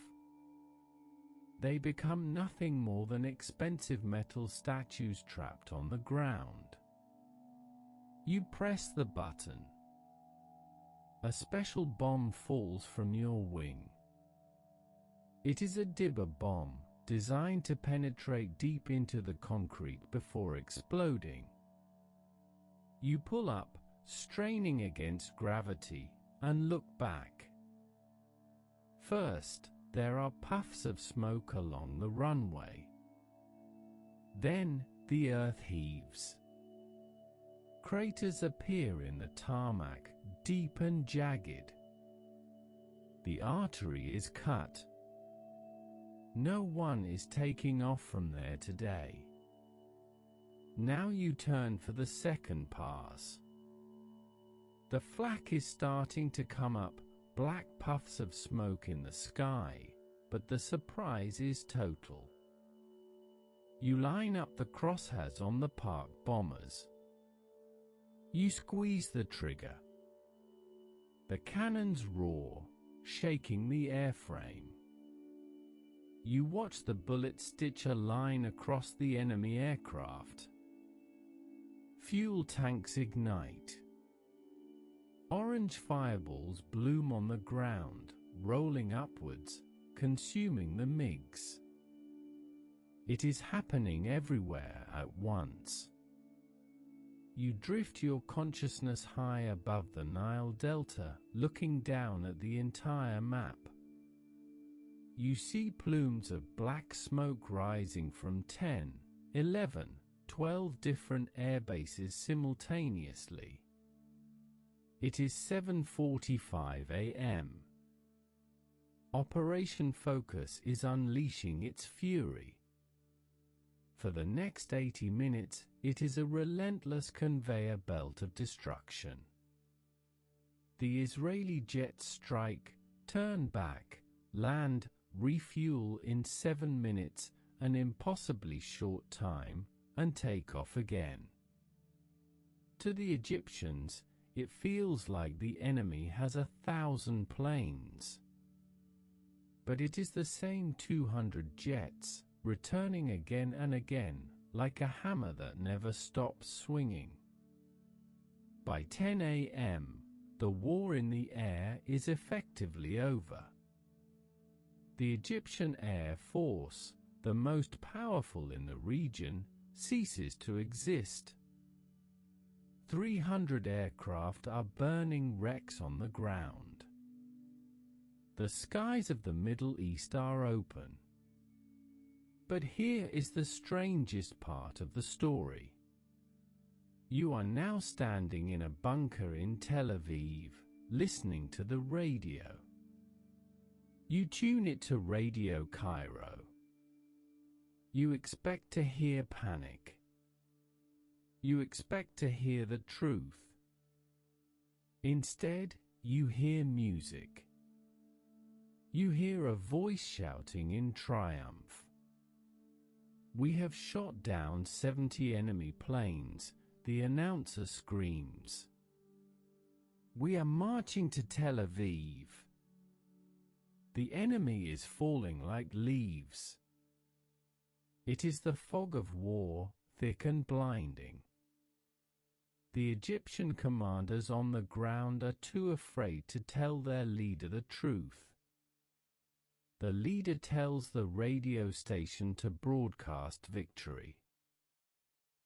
They become nothing more than expensive metal statues trapped on the ground. You press the button. A special bomb falls from your wing. It is a dibber bomb, designed to penetrate deep into the concrete before exploding. You pull up, straining against gravity, and look back. First, there are puffs of smoke along the runway. Then, the earth heaves. Craters appear in the tarmac, deep and jagged. The artery is cut. No one is taking off from there today. Now you turn for the second pass. The flak is starting to come up, black puffs of smoke in the sky, but the surprise is total. You line up the crosshairs on the parked bombers. You squeeze the trigger. The cannons roar, shaking the airframe. You watch the bullets stitch a line across the enemy aircraft. Fuel tanks ignite. Orange fireballs bloom on the ground, rolling upwards, consuming the MiGs. It is happening everywhere at once. You drift your consciousness high above the Nile Delta, looking down at the entire map. You see plumes of black smoke rising from 10, 11, 12 different air bases simultaneously. It is 7:45 a.m. Operation Focus is unleashing its fury. For the next 80 minutes, it is a relentless conveyor belt of destruction. The Israeli jets strike, turn back, land, refuel in 7 minutes, an impossibly short time, and take off again. To the Egyptians, it feels like the enemy has 1,000 planes. But it is the same 200 jets, returning again and again, like a hammer that never stops swinging. By 10 a.m., the war in the air is effectively over. The Egyptian Air Force, the most powerful in the region, ceases to exist. 300 aircraft are burning wrecks on the ground. The skies of the Middle East are open. But here is the strangest part of the story. You are now standing in a bunker in Tel Aviv, listening to the radio. You tune it to Radio Cairo. You expect to hear panic. You expect to hear the truth. Instead, you hear music. You hear a voice shouting in triumph. "We have shot down 70 enemy planes," the announcer screams. "We are marching to Tel Aviv. The enemy is falling like leaves. It is the fog of war, thick and blinding. The Egyptian commanders on the ground are too afraid to tell their leader the truth. The leader tells the radio station to broadcast victory.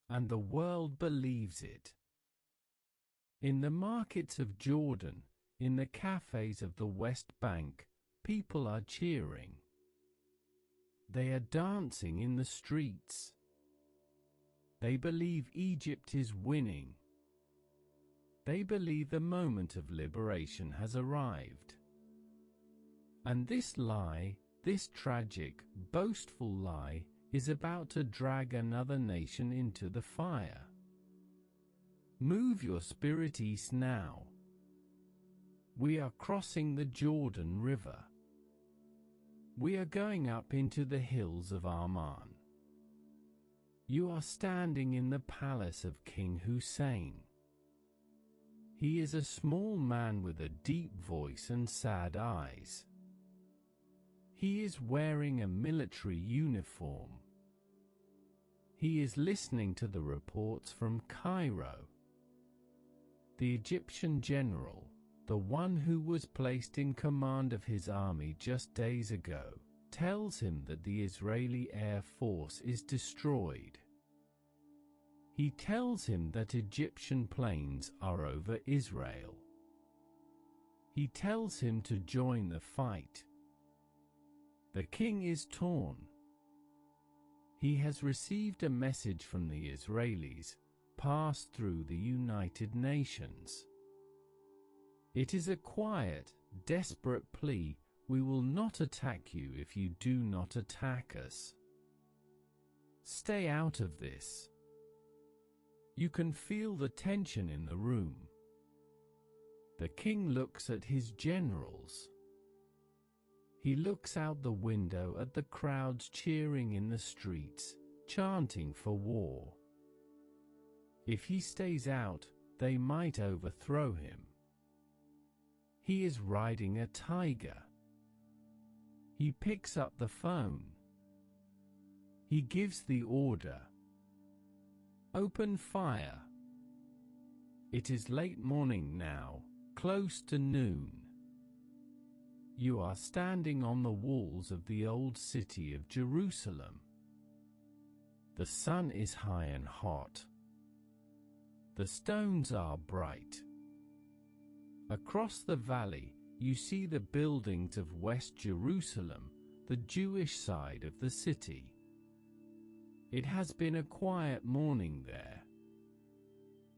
And the world believes it. In the markets of Jordan, in the cafes of the West Bank, people are cheering. They are dancing in the streets. They believe Egypt is winning. They believe the moment of liberation has arrived. And this lie, this tragic, boastful lie, is about to drag another nation into the fire. Move your spirit east now. We are crossing the Jordan River. We are going up into the hills of Arman. You are standing in the palace of King Hussein. He is a small man with a deep voice and sad eyes. He is wearing a military uniform. He is listening to the reports from Cairo. The Egyptian general, the one who was placed in command of his army just days ago, tells him that the Israeli Air Force is destroyed. He tells him that Egyptian planes are over Israel. He tells him to join the fight. The king is torn. He has received a message from the Israelis, passed through the United Nations. It is a quiet, desperate plea: we will not attack you if you do not attack us. Stay out of this. You can feel the tension in the room. The king looks at his generals. He looks out the window at the crowds cheering in the streets, chanting for war. If he stays out, they might overthrow him. He is riding a tiger. He picks up the phone. He gives the order. Open fire. It is late morning now, close to noon. You are standing on the walls of the old city of Jerusalem. The sun is high and hot. The stones are bright. Across the valley, you see the buildings of West Jerusalem, the Jewish side of the city. It has been a quiet morning there.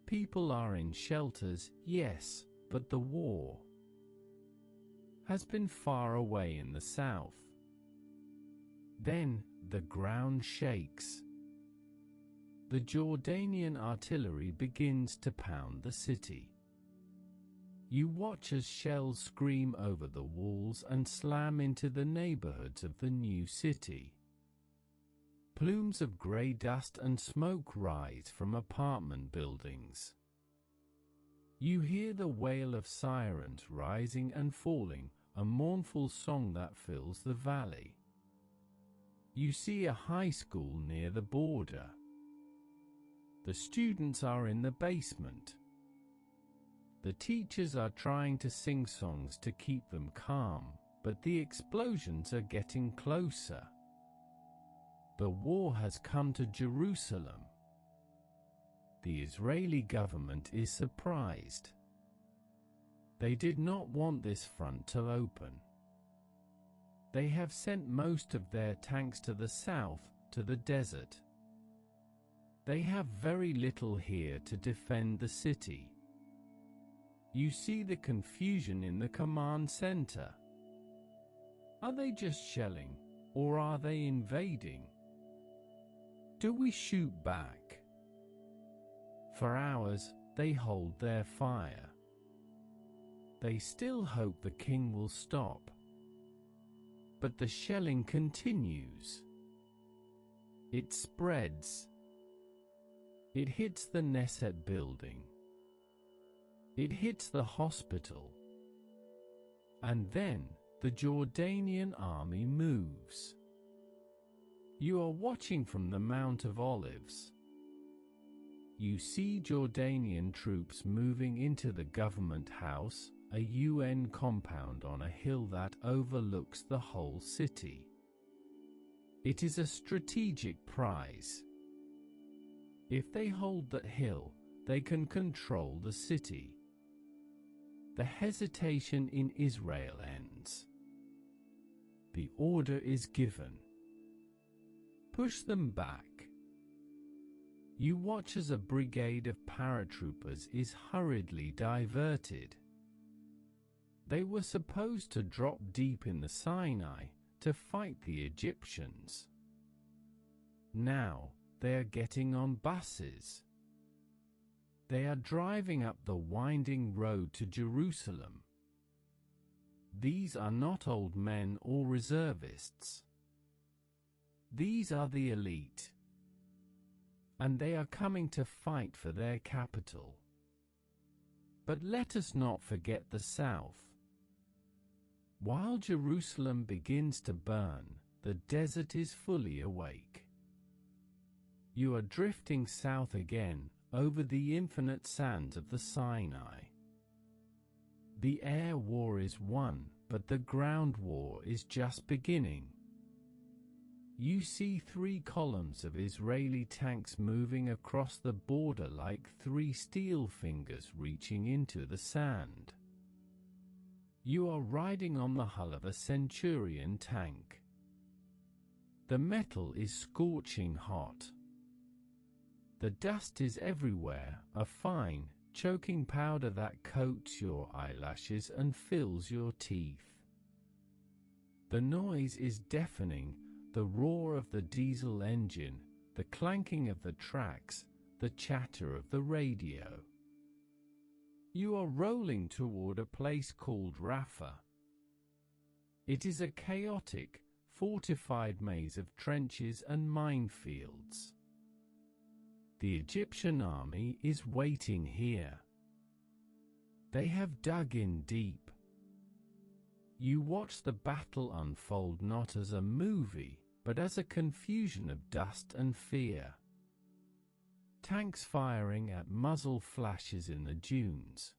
People are in shelters, yes, but the war has been far away in the south. Then, the ground shakes. The Jordanian artillery begins to pound the city. You watch as shells scream over the walls and slam into the neighborhoods of the new city. Plumes of grey dust and smoke rise from apartment buildings. You hear the wail of sirens rising and falling, a mournful song that fills the valley. You see a high school near the border. The students are in the basement. The teachers are trying to sing songs to keep them calm, but the explosions are getting closer. The war has come to Jerusalem. The Israeli government is surprised. They did not want this front to open. They have sent most of their tanks to the south, to the desert. They have very little here to defend the city. You see the confusion in the command center. Are they just shelling, or are they invading? Do we shoot back? For hours, they hold their fire. They still hope the king will stop. But the shelling continues. It spreads. It hits the Knesset building. It hits the hospital. And then, the Jordanian army moves. You are watching from the Mount of Olives. You see Jordanian troops moving into the government house, a UN compound on a hill that overlooks the whole city. It is a strategic prize. If they hold that hill, they can control the city. The hesitation in Israel ends. The order is given. Push them back. You watch as a brigade of paratroopers is hurriedly diverted. They were supposed to drop deep in the Sinai to fight the Egyptians. Now, they are getting on buses. They are driving up the winding road to Jerusalem. These are not old men or reservists. These are the elite. And they are coming to fight for their capital. But let us not forget the south. While Jerusalem begins to burn, the desert is fully awake. You are drifting south again, over the infinite sands of the Sinai. The air war is won, but the ground war is just beginning. You see 3 columns of Israeli tanks moving across the border like 3 steel fingers reaching into the sand. You are riding on the hull of a Centurion tank. The metal is scorching hot. The dust is everywhere, a fine, choking powder that coats your eyelashes and fills your teeth. The noise is deafening, the roar of the diesel engine, the clanking of the tracks, the chatter of the radio. You are rolling toward a place called Rafah. It is a chaotic, fortified maze of trenches and minefields. The Egyptian army is waiting here. They have dug in deep. You watch the battle unfold not as a movie, but as a confusion of dust and fear. Tanks firing at muzzle flashes in the dunes.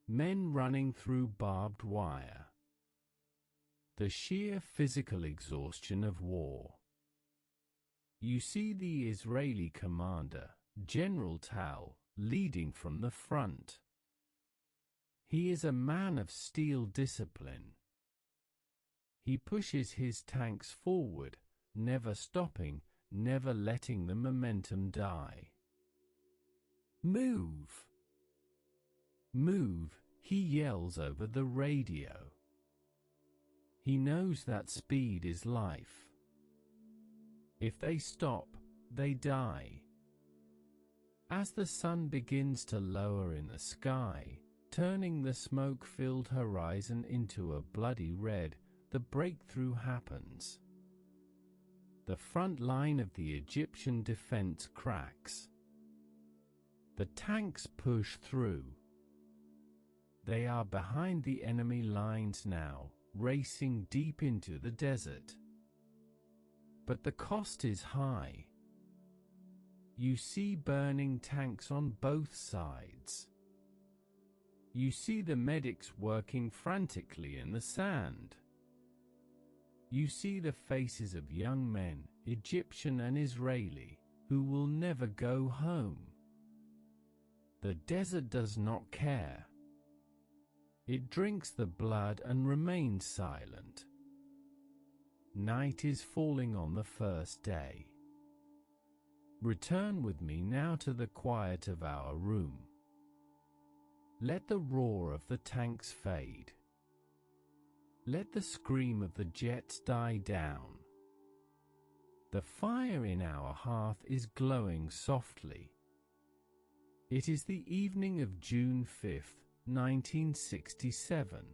Men running through barbed wire. The sheer physical exhaustion of war. You see the Israeli commander, General Tal, leading from the front. He is a man of steel discipline. He pushes his tanks forward, never stopping, never letting the momentum die. Move! Move, he yells over the radio. He knows that speed is life. If they stop, they die. As the sun begins to lower in the sky, turning the smoke-filled horizon into a bloody red, the breakthrough happens. The front line of the Egyptian defense cracks. The tanks push through. They are behind the enemy lines now, racing deep into the desert. But the cost is high. You see burning tanks on both sides. You see the medics working frantically in the sand. You see the faces of young men, Egyptian and Israeli, who will never go home. The desert does not care. It drinks the blood and remains silent. Night is falling on the first day. Return with me now to the quiet of our room. Let the roar of the tanks fade. Let the scream of the jets die down. The fire in our hearth is glowing softly. It is the evening of June 5th, 1967.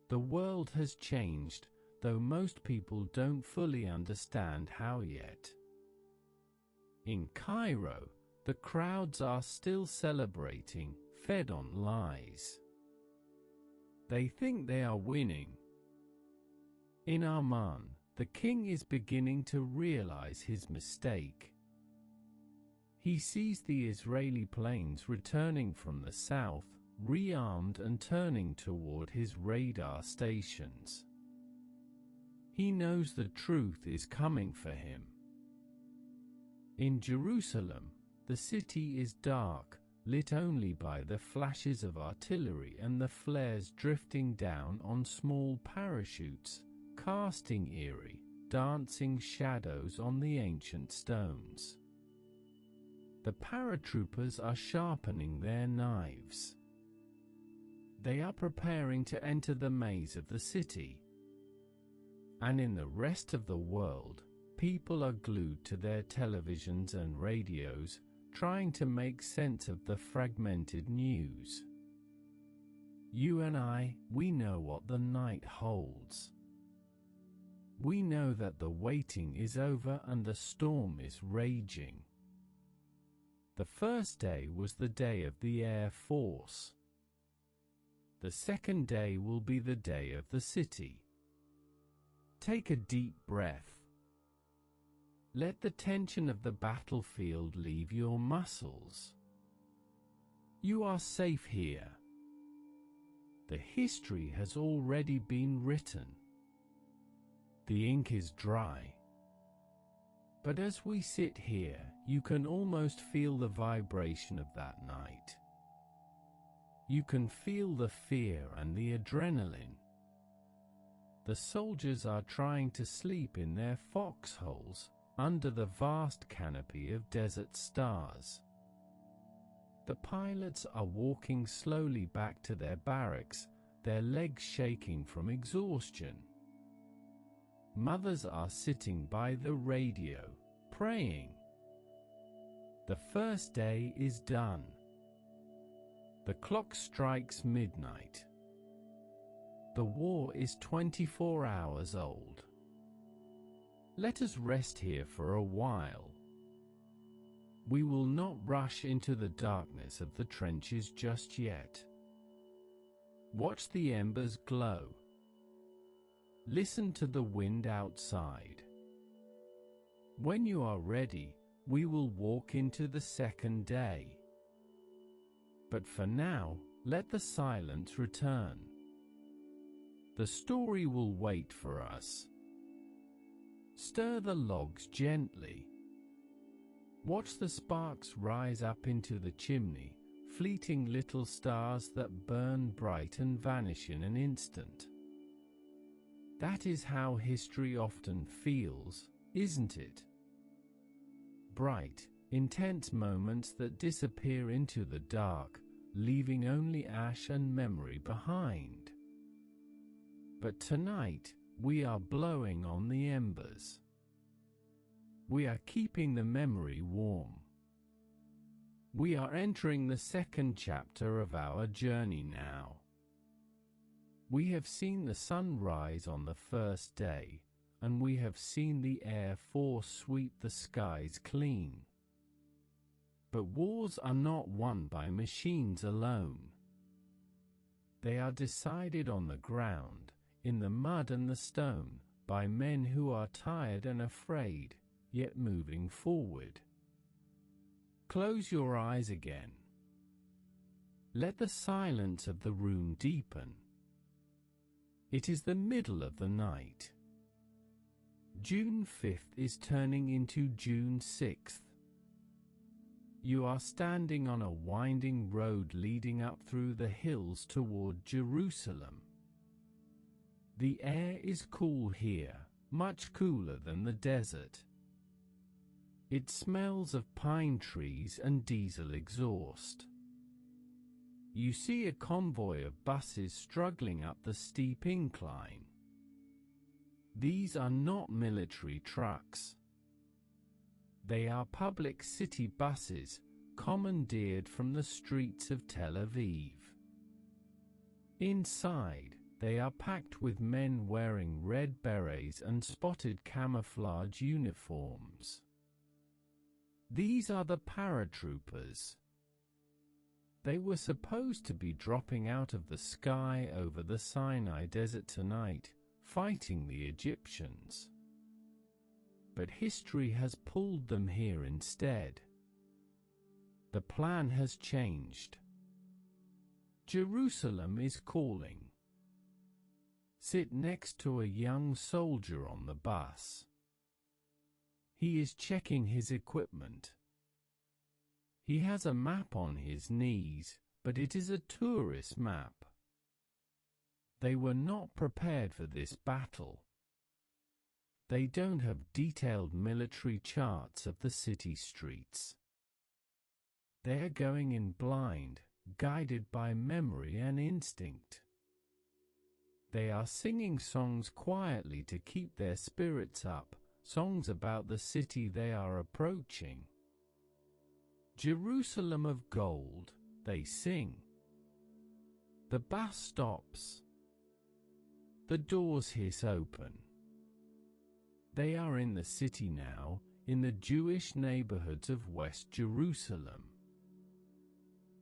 The world has changed, though most people don't fully understand how yet. In Cairo, the crowds are still celebrating, fed on lies. They think they are winning. In Amman, The king is beginning to realize his mistake. He sees the Israeli planes returning from the south, rearmed and turning toward his radar stations. He knows the truth is coming for him. In Jerusalem, the city is dark, lit only by the flashes of artillery and the flares drifting down on small parachutes, casting eerie, dancing shadows on the ancient stones. The paratroopers are sharpening their knives. They are preparing to enter the maze of the city. And in the rest of the world, people are glued to their televisions and radios, trying to make sense of the fragmented news. You and I, we know what the night holds. We know that the waiting is over and the storm is raging. The first day was the day of the Air Force. The second day will be the day of the city. Take a deep breath. Let the tension of the battlefield leave your muscles. You are safe here. The history has already been written. The ink is dry. But as we sit here, you can almost feel the vibration of that night. You can feel the fear and the adrenaline. The soldiers are trying to sleep in their foxholes, under the vast canopy of desert stars. The pilots are walking slowly back to their barracks, their legs shaking from exhaustion. Mothers are sitting by the radio, praying. The first day is done. The clock strikes midnight. The war is 24 hours old. Let us rest here for a while. We will not rush into the darkness of the trenches just yet. Watch the embers glow. Listen to the wind outside. When you are ready, we will walk into the second day. But for now, let the silence return. The story will wait for us. Stir the logs gently. Watch the sparks rise up into the chimney, fleeting little stars that burn bright and vanish in an instant. That is how history often feels, isn't it? Bright, intense moments that disappear into the dark, leaving only ash and memory behind. But tonight, we are blowing on the embers. We are keeping the memory warm. We are entering the second chapter of our journey now. We have seen the sun rise on the first day, and we have seen the Air Force sweep the skies clean. But wars are not won by machines alone. They are decided on the ground, in the mud and the stone, by men who are tired and afraid, yet moving forward. Close your eyes again. Let the silence of the room deepen. It is the middle of the night. June 5th is turning into June 6th. You are standing on a winding road leading up through the hills toward Jerusalem. The air is cool here, much cooler than the desert. It smells of pine trees and diesel exhaust. You see a convoy of buses struggling up the steep incline. These are not military trucks. They are public city buses, commandeered from the streets of Tel Aviv. Inside, they are packed with men wearing red berets and spotted camouflage uniforms. These are the paratroopers. They were supposed to be dropping out of the sky over the Sinai desert tonight, fighting the Egyptians. but history has pulled them here instead. The plan has changed. Jerusalem is calling. Sit next to a young soldier on the bus. He is checking his equipment. He has a map on his knees, but it is a tourist map. They were not prepared for this battle. They don't have detailed military charts of the city streets. They are going in blind, guided by memory and instinct. They are singing songs quietly to keep their spirits up, songs about the city they are approaching. Jerusalem of gold, they sing. The bus stops. The doors hiss open. They are in the city now, in the Jewish neighborhoods of West Jerusalem.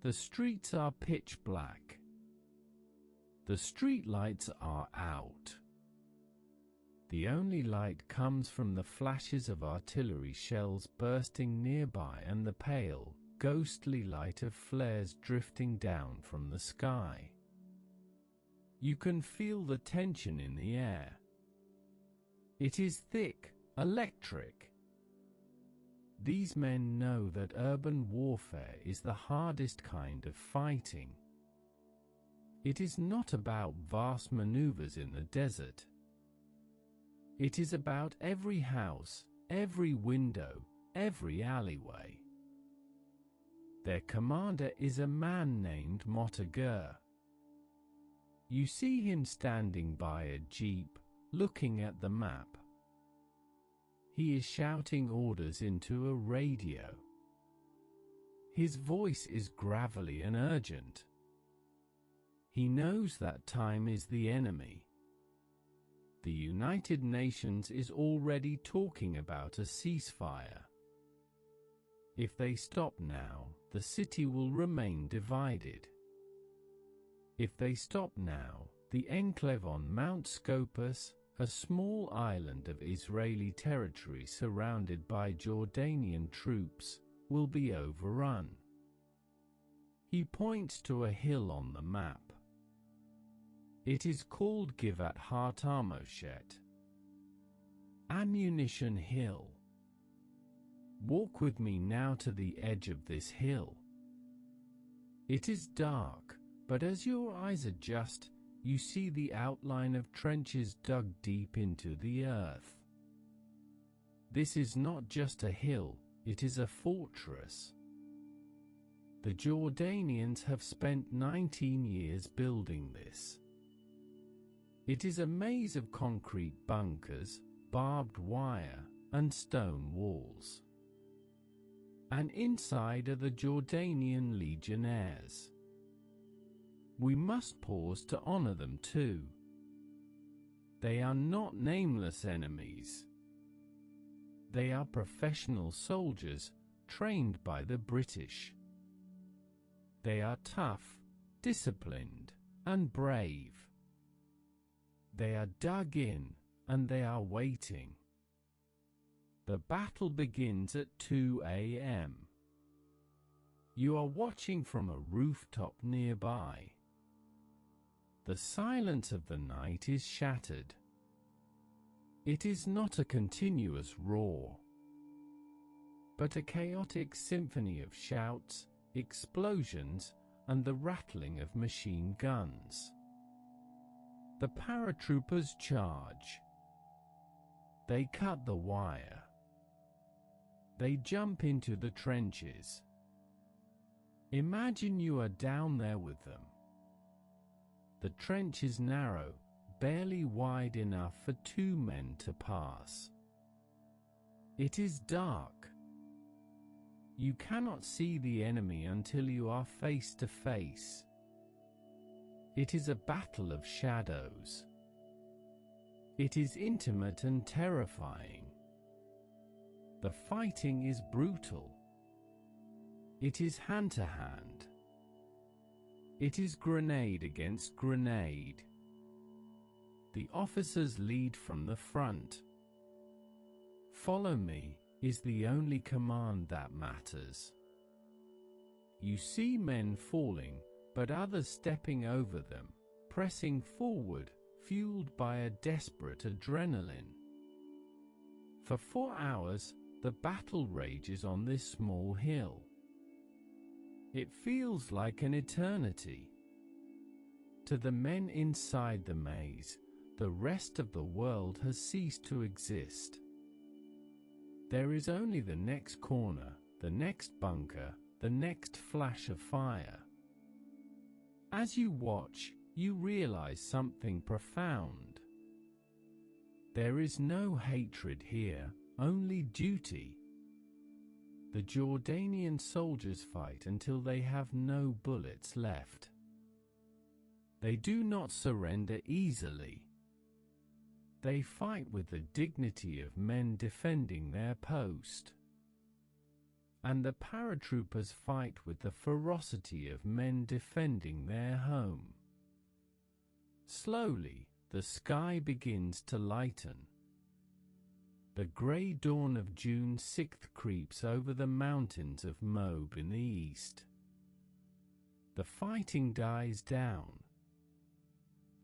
The streets are pitch black. The street lights are out. The only light comes from the flashes of artillery shells bursting nearby and the pale, ghostly light of flares drifting down from the sky. You can feel the tension in the air. It is thick, electric. These men know that urban warfare is the hardest kind of fighting. It is not about vast maneuvers in the desert. It is about every house, every window, every alleyway. Their commander is a man named Motager. You see him standing by a jeep, looking at the map. He is shouting orders into a radio. His voice is gravelly and urgent. He knows that time is the enemy. The United Nations is already talking about a ceasefire. If they stop now, the city will remain divided. If they stop now, the enclave on Mount Scopus, a small island of Israeli territory surrounded by Jordanian troops, will be overrun. He points to a hill on the map. It is called Givat Hartamoshet. Ammunition Hill. Walk with me now to the edge of this hill. It is dark, but as your eyes adjust, you see the outline of trenches dug deep into the earth. This is not just a hill, it is a fortress. The Jordanians have spent 19 years building this. It is a maze of concrete bunkers, barbed wire, and stone walls. And inside are the Jordanian legionnaires. We must pause to honor them too. They are not nameless enemies. They are professional soldiers, trained by the British. They are tough, disciplined, and brave. They are dug in, and they are waiting. The battle begins at 2 a.m. You are watching from a rooftop nearby. The silence of the night is shattered. It is not a continuous roar, but a chaotic symphony of shouts, explosions, and the rattling of machine guns. The paratroopers charge. They cut the wire. They jump into the trenches. Imagine you are down there with them. The trench is narrow, barely wide enough for 2 men to pass. It is dark. You cannot see the enemy until you are face to face. It is a battle of shadows. It is intimate and terrifying. The fighting is brutal. It is hand to hand. It is grenade against grenade. The officers lead from the front. "Follow me" is the only command that matters. You see men falling, but others stepping over them, pressing forward, fueled by a desperate adrenaline. For 4 hours, the battle rages on this small hill. It feels like an eternity. To the men inside the maze, the rest of the world has ceased to exist. There is only the next corner, the next bunker, the next flash of fire. As you watch, you realize something profound. There is no hatred here, only duty. The Jordanian soldiers fight until they have no bullets left. They do not surrender easily. They fight with the dignity of men defending their post. And the paratroopers fight with the ferocity of men defending their home. Slowly, the sky begins to lighten. The grey dawn of June 6th creeps over the mountains of Moab in the east. The fighting dies down.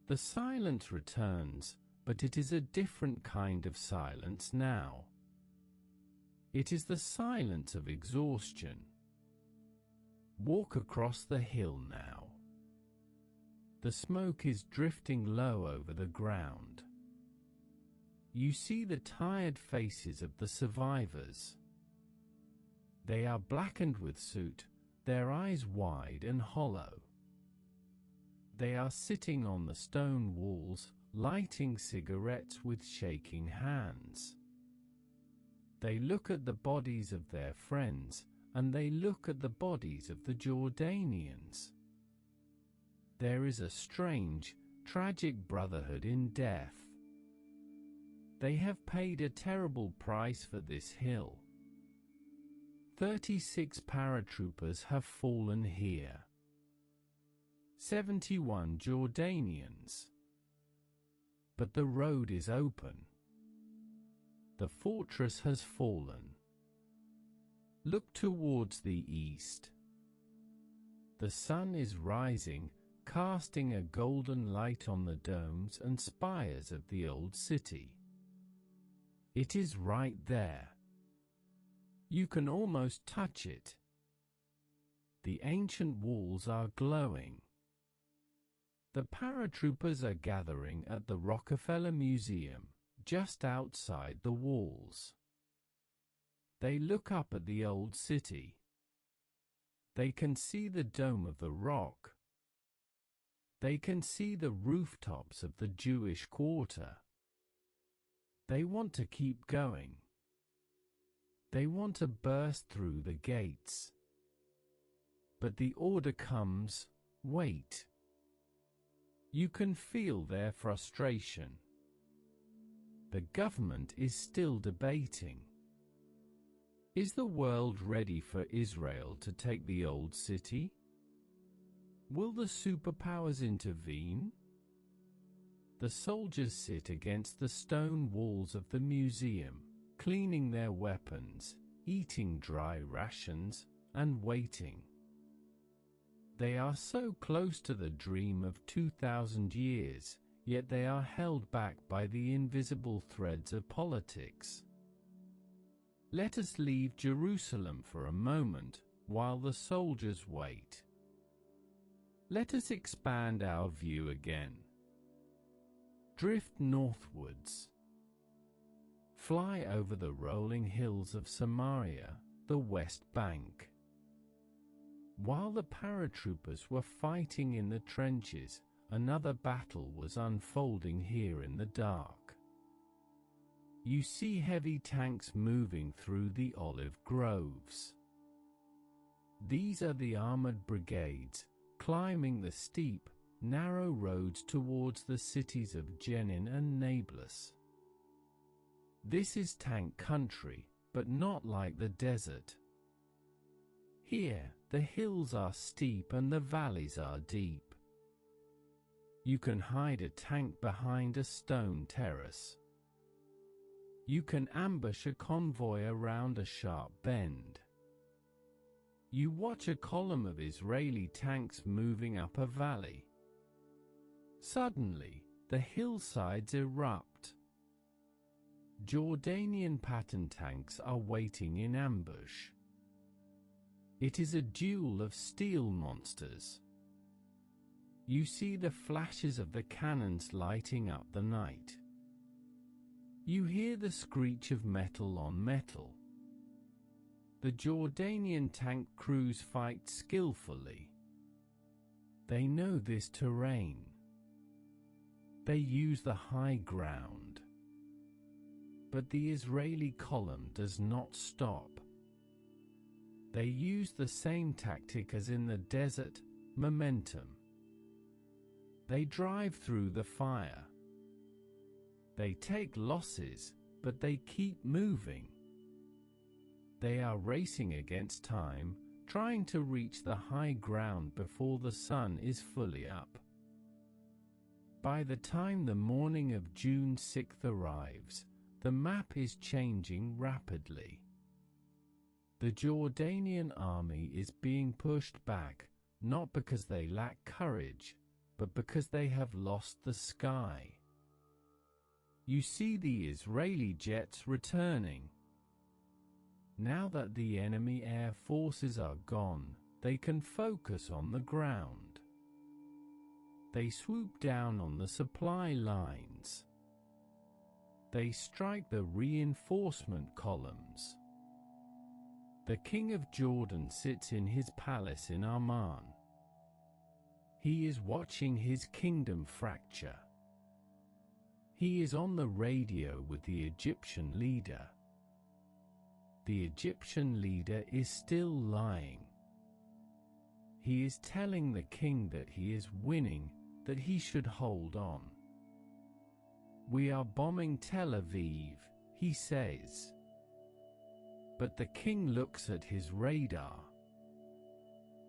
The silence returns, but it is a different kind of silence now. It is the silence of exhaustion. Walk across the hill now. The smoke is drifting low over the ground. You see the tired faces of the survivors. They are blackened with soot, their eyes wide and hollow. They are sitting on the stone walls, lighting cigarettes with shaking hands. They look at the bodies of their friends, and they look at the bodies of the Jordanians. There is a strange, tragic brotherhood in death. They have paid a terrible price for this hill. 36 paratroopers have fallen here. 71 Jordanians. But the road is open. The fortress has fallen. Look towards the east. The sun is rising, casting a golden light on the domes and spires of the old city. It is right there. You can almost touch it. The ancient walls are glowing. The paratroopers are gathering at the Rockefeller Museum, just outside the walls. They look up at the old city. They can see the Dome of the Rock. They can see the rooftops of the Jewish quarter. They want to keep going. They want to burst through the gates. But the order comes, wait. You can feel their frustration. The government is still debating. Is the world ready for Israel to take the old city? Will the superpowers intervene? The soldiers sit against the stone walls of the museum, cleaning their weapons, eating dry rations, and waiting. They are so close to the dream of 2,000 years, yet they are held back by the invisible threads of politics. Let us leave Jerusalem for a moment, while the soldiers wait. Let us expand our view again. Drift northwards. Fly over the rolling hills of Samaria, the West Bank. While the paratroopers were fighting in the trenches, another battle was unfolding here in the dark. You see heavy tanks moving through the olive groves. These are the armored brigades, climbing the steep, narrow roads towards the cities of Jenin and Nablus. This is tank country, but not like the desert. Here, the hills are steep and the valleys are deep. You can hide a tank behind a stone terrace. You can ambush a convoy around a sharp bend. You watch a column of Israeli tanks moving up a valley. Suddenly, the hillsides erupt. Jordanian pattern tanks are waiting in ambush. It is a duel of steel monsters. You see the flashes of the cannons lighting up the night. You hear the screech of metal on metal. The Jordanian tank crews fight skillfully. They know this terrain. They use the high ground. But the Israeli column does not stop. They use the same tactic as in the desert, momentum. They drive through the fire. They take losses, but they keep moving. They are racing against time, trying to reach the high ground before the sun is fully up. By the time the morning of June 6 arrives, the map is changing rapidly. The Jordanian army is being pushed back, not because they lack courage, but because they have lost the sky. You see the Israeli jets returning. Now that the enemy air forces are gone, they can focus on the ground. They swoop down on the supply lines. They strike the reinforcement columns. The king of Jordan sits in his palace in Amman. He is watching his kingdom fracture. He is on the radio with the Egyptian leader. The Egyptian leader is still lying. He is telling the king that he is winning, that he should hold on. "We are bombing Tel Aviv," he says. But the king looks at his radar.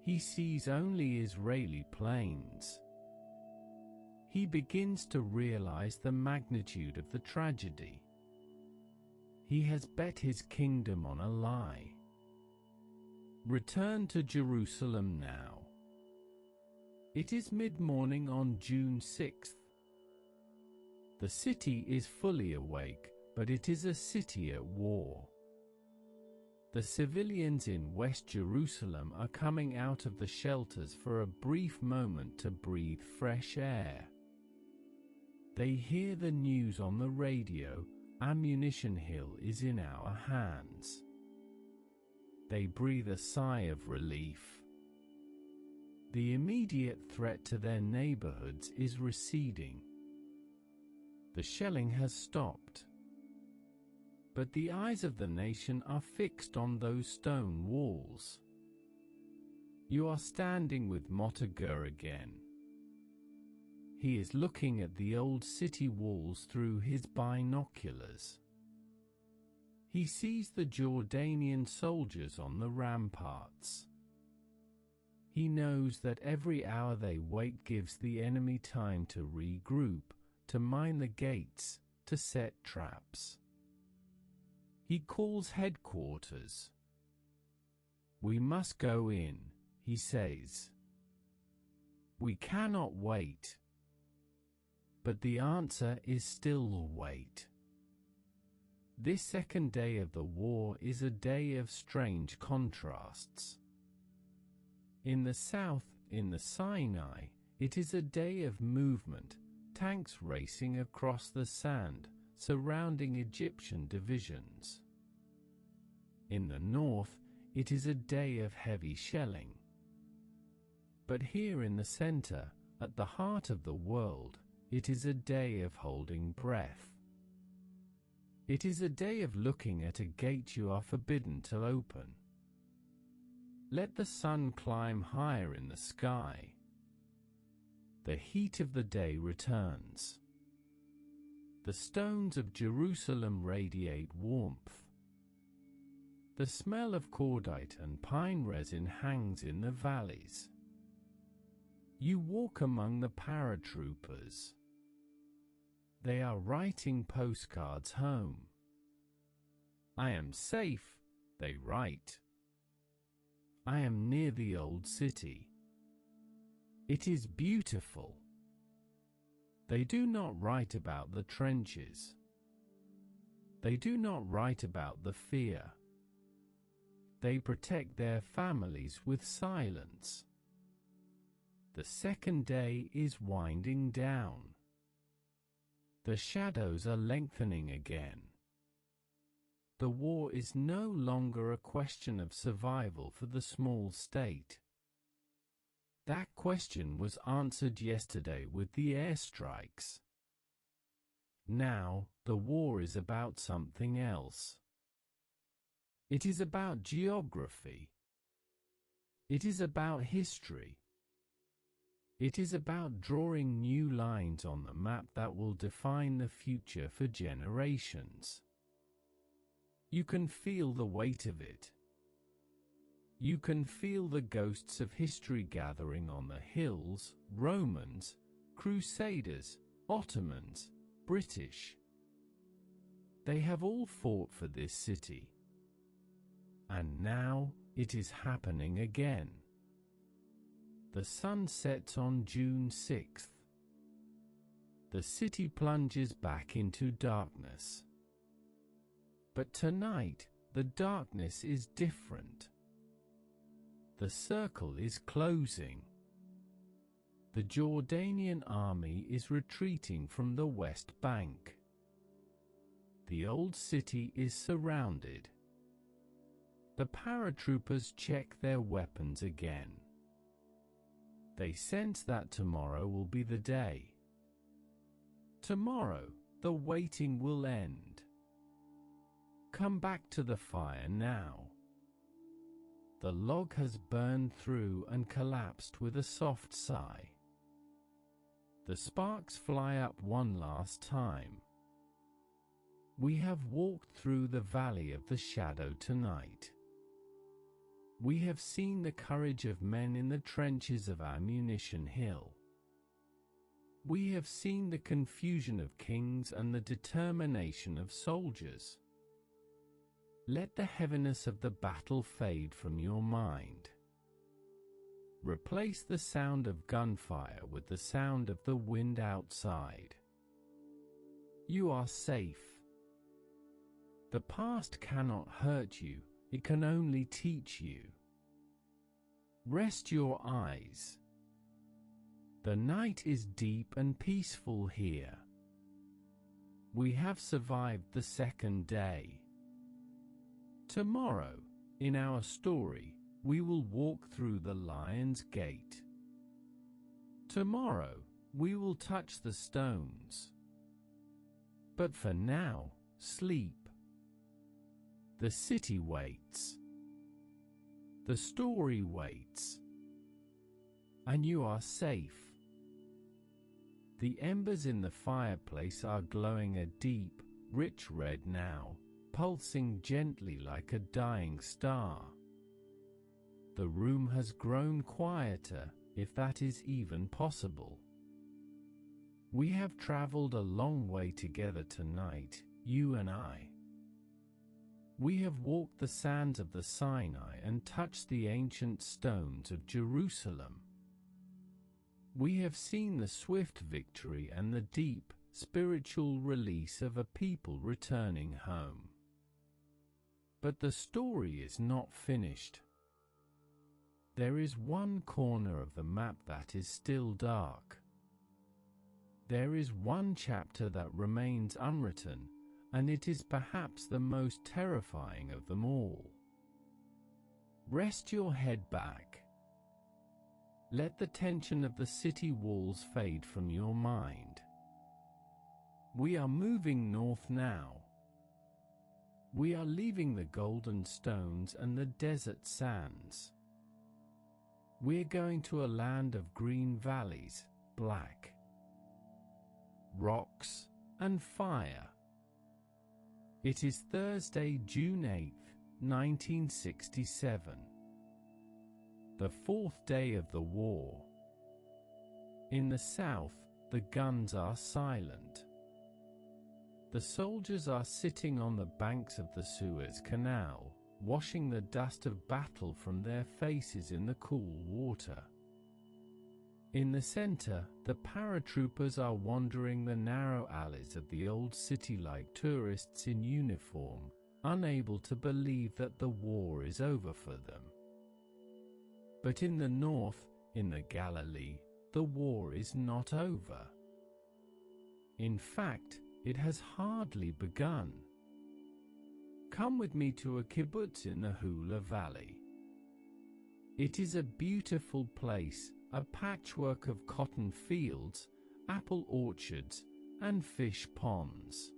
He sees only Israeli planes. He begins to realize the magnitude of the tragedy. He has bet his kingdom on a lie. Return to Jerusalem now. It is mid-morning on June 6th. The city is fully awake, but it is a city at war. The civilians in West Jerusalem are coming out of the shelters for a brief moment to breathe fresh air. They hear the news on the radio, "Ammunition Hill is in our hands." They breathe a sigh of relief. The immediate threat to their neighborhoods is receding. The shelling has stopped. But the eyes of the nation are fixed on those stone walls. You are standing with Motagur again. He is looking at the old city walls through his binoculars. He sees the Jordanian soldiers on the ramparts. He knows that every hour they wait gives the enemy time to regroup, to mine the gates, to set traps. He calls headquarters. "We must go in," he says. "We cannot wait." But the answer is still wait. This second day of the war is a day of strange contrasts. In the south, in the Sinai, it is a day of movement, tanks racing across the sand, surrounding Egyptian divisions. In the north, it is a day of heavy shelling. But here in the center, at the heart of the world, it is a day of holding breath. It is a day of looking at a gate you are forbidden to open. Let the sun climb higher in the sky. The heat of the day returns. The stones of Jerusalem radiate warmth. The smell of cordite and pine resin hangs in the valleys. You walk among the paratroopers. They are writing postcards home. I am safe, they write. I am near the old city. It is beautiful. They do not write about the trenches. They do not write about the fear. They protect their families with silence. The second day is winding down. The shadows are lengthening again. The war is no longer a question of survival for the small state. That question was answered yesterday with the airstrikes. Now, the war is about something else. It is about geography. It is about history. It is about drawing new lines on the map that will define the future for generations. You can feel the weight of it. You can feel the ghosts of history gathering on the hills: Romans, Crusaders, Ottomans, British. They have all fought for this city. And now, it is happening again. The sun sets on June 6th. The city plunges back into darkness. But tonight, the darkness is different. The circle is closing. The Jordanian army is retreating from the West Bank. The old city is surrounded. The paratroopers check their weapons again. They sense that tomorrow will be the day. Tomorrow, the waiting will end. Come back to the fire now. The log has burned through and collapsed with a soft sigh. The sparks fly up one last time. We have walked through the valley of the shadow tonight. We have seen the courage of men in the trenches of Ammunition Hill. We have seen the confusion of kings and the determination of soldiers. Let the heaviness of the battle fade from your mind. Replace the sound of gunfire with the sound of the wind outside. You are safe. The past cannot hurt you, it can only teach you. Rest your eyes. The night is deep and peaceful here. We have survived the second day. Tomorrow, in our story, we will walk through the Lion's Gate. Tomorrow, we will touch the stones. But for now, sleep. The city waits. The story waits. And you are safe. The embers in the fireplace are glowing a deep, rich red now, pulsing gently like a dying star. The room has grown quieter, if that is even possible. We have traveled a long way together tonight, you and I. We have walked the sands of the Sinai and touched the ancient stones of Jerusalem. We have seen the swift victory and the deep, spiritual release of a people returning home. But the story is not finished. There is one corner of the map that is still dark. There is one chapter that remains unwritten, and it is perhaps the most terrifying of them all. Rest your head back. Let the tension of the city walls fade from your mind. We are moving north now. We are leaving the golden stones and the desert sands. We're going to a land of green valleys, black rocks, and fire. It is Thursday, June 8th, 1967. The fourth day of the war. In the south, the guns are silent. The soldiers are sitting on the banks of the Suez Canal, washing the dust of battle from their faces in the cool water. In the center, the paratroopers are wandering the narrow alleys of the old city like tourists in uniform, unable to believe that the war is over for them. But in the north, in the Galilee, the war is not over. In fact, it has hardly begun. Come with me to a kibbutz in the Hula Valley. It is a beautiful place, a patchwork of cotton fields, apple orchards, and fish ponds.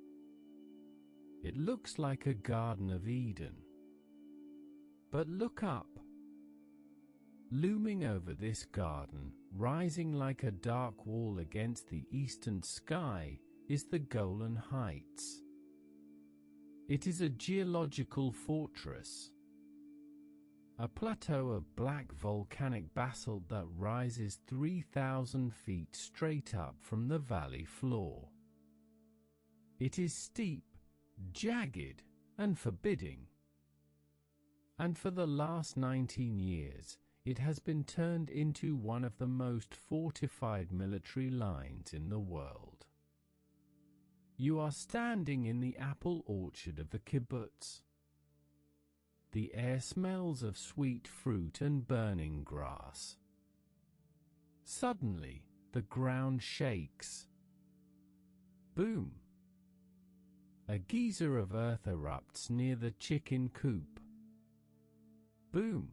It looks like a Garden of Eden. But look up. Looming over this garden, rising like a dark wall against the eastern sky, is the Golan Heights. It is a geological fortress. A plateau of black volcanic basalt that rises 3,000 feet straight up from the valley floor. It is steep, jagged, and forbidding. And for the last 19 years, it has been turned into one of the most fortified military lines in the world. You are standing in the apple orchard of the kibbutz. The air smells of sweet fruit and burning grass. Suddenly, the ground shakes. Boom! A geyser of earth erupts near the chicken coop. Boom!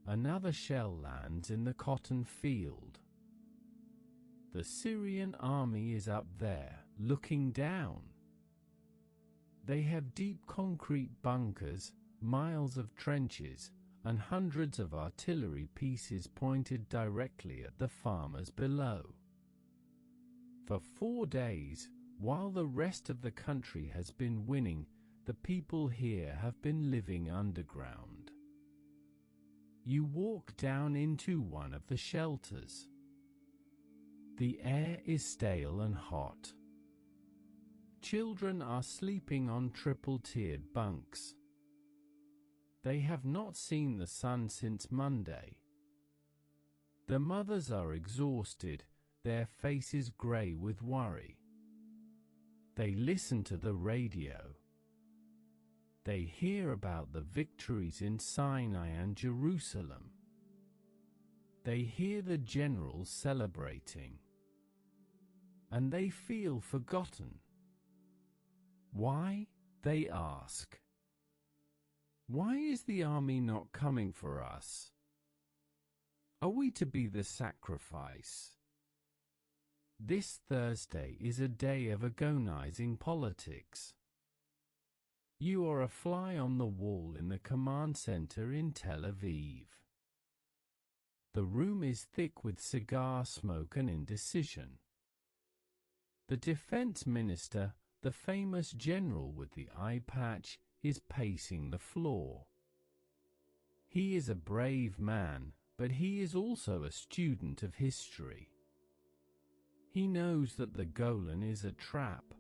Another shell lands in the cotton field. The Syrian army is up there, looking down. They have deep concrete bunkers, miles of trenches, and hundreds of artillery pieces pointed directly at the farmers below. For 4 days, while the rest of the country has been winning, the people here have been living underground. You walk down into one of the shelters. The air is stale and hot. Children are sleeping on triple-tiered bunks. They have not seen the sun since Monday. The mothers are exhausted, their faces grey with worry. They listen to the radio. They hear about the victories in Sinai and Jerusalem. They hear the generals celebrating. And they feel forgotten. Why? They ask. Why is the army not coming for us? Are we to be the sacrifice? This Thursday is a day of agonizing politics. You are a fly on the wall in the command center in Tel Aviv. The room is thick with cigar smoke and indecision. The defense minister, the famous general with the eye patch, is pacing the floor. He is a brave man, but he is also a student of history. He knows that the Golan is a trap.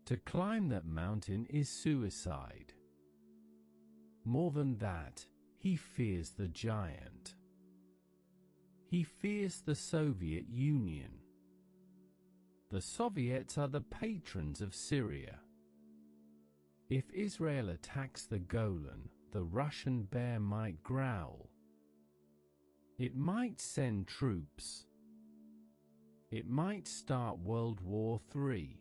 To climb that mountain is suicide. More than that, he fears the giant. He fears the Soviet Union. The Soviets are the patrons of Syria. If Israel attacks the Golan, the Russian bear might growl. It might send troops. It might start World War III.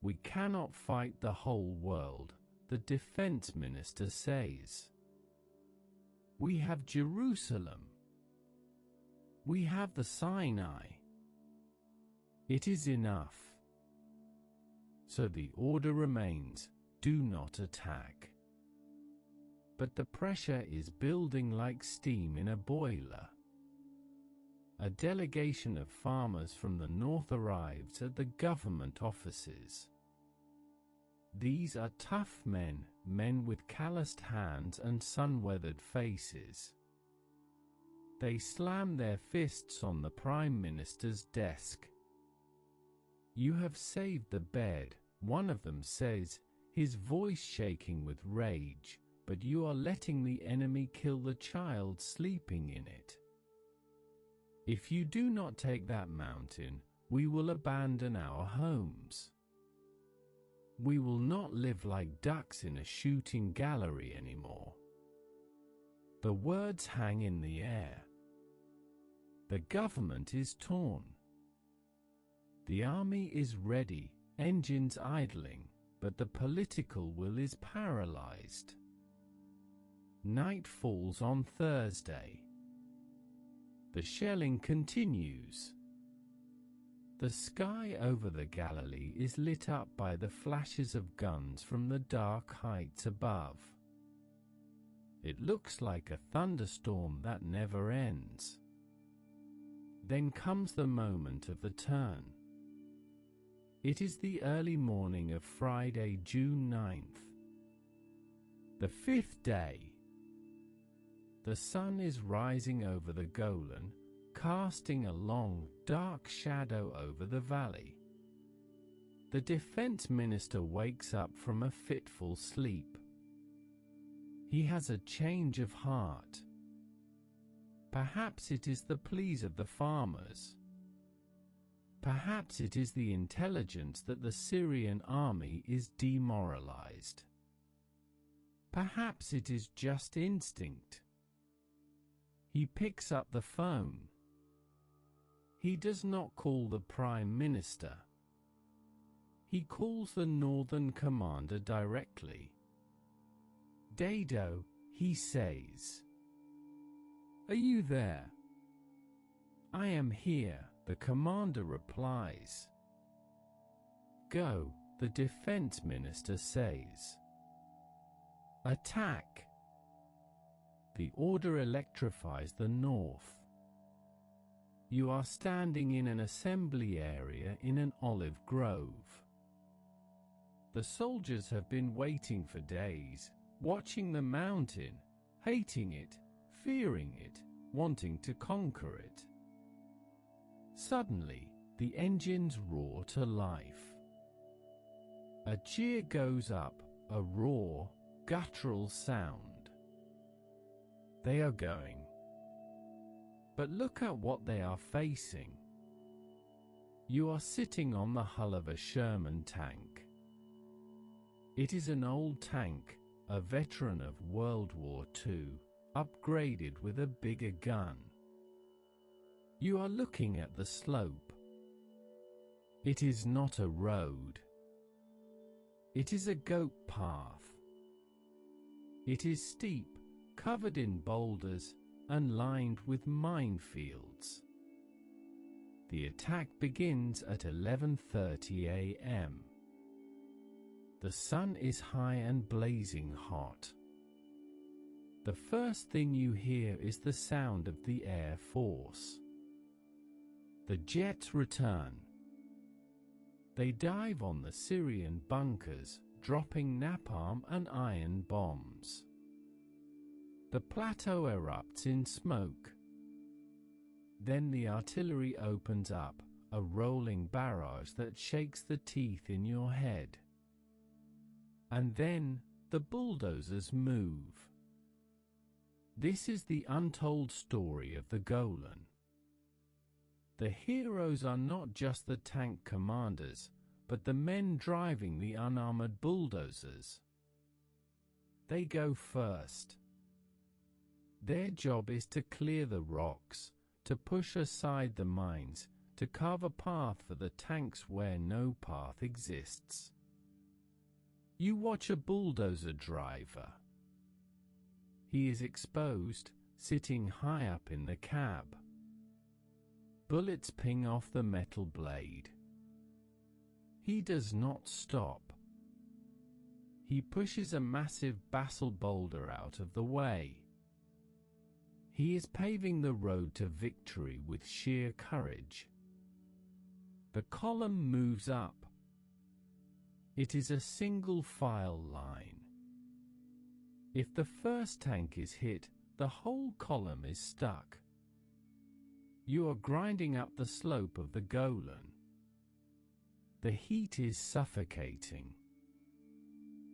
We cannot fight the whole world, the defense minister says. We have Jerusalem. We have the Sinai. It is enough. So the order remains, do not attack. But the pressure is building like steam in a boiler. A delegation of farmers from the north arrives at the government offices. These are tough men, men with calloused hands and sun-weathered faces. They slam their fists on the Prime Minister's desk. "You have saved the bed," one of them says, his voice shaking with rage, "but you are letting the enemy kill the child sleeping in it. If you do not take that mountain, we will abandon our homes. We will not live like ducks in a shooting gallery anymore." The words hang in the air. The government is torn. The army is ready, engines idling, but the political will is paralyzed. Night falls on Thursday. The shelling continues. The sky over the Galilee is lit up by the flashes of guns from the dark heights above. It looks like a thunderstorm that never ends. Then comes the moment of the turn. It is the early morning of Friday, June 9th. The fifth day. The sun is rising over the Golan, casting a long, dark shadow over the valley. The defense minister wakes up from a fitful sleep. He has a change of heart. Perhaps it is the pleas of the farmers. Perhaps it is the intelligence that the Syrian army is demoralized. Perhaps it is just instinct. He picks up the phone. He does not call the Prime Minister. He calls the Northern Commander directly. "Dado," he says. "Are you there?" "I am here," the commander replies. "Go," the defense minister says. "Attack." The order electrifies the north. You are standing in an assembly area in an olive grove. The soldiers have been waiting for days, watching the mountain, hating it, fearing it, wanting to conquer it. Suddenly, the engines roar to life. A cheer goes up, a raw, guttural sound. They are going. But look at what they are facing. You are sitting on the hull of a Sherman tank. It is an old tank, a veteran of World War II, upgraded with a bigger gun. You are looking at the slope. It is not a road. It is a goat path. It is steep, covered in boulders, and lined with minefields. The attack begins at 11:30 a.m. The sun is high and blazing hot. The first thing you hear is the sound of the Air Force. The jets return. They dive on the Syrian bunkers, dropping napalm and iron bombs. The plateau erupts in smoke. Then the artillery opens up, a rolling barrage that shakes the teeth in your head. And then, the bulldozers move. This is the untold story of the Golan. The heroes are not just the tank commanders, but the men driving the unarmored bulldozers. They go first. Their job is to clear the rocks, to push aside the mines, to carve a path for the tanks where no path exists. You watch a bulldozer driver. He is exposed, sitting high up in the cab. Bullets ping off the metal blade. He does not stop. He pushes a massive basalt boulder out of the way. He is paving the road to victory with sheer courage. The column moves up. It is a single file line. If the first tank is hit, the whole column is stuck. You are grinding up the slope of the Golan. The heat is suffocating.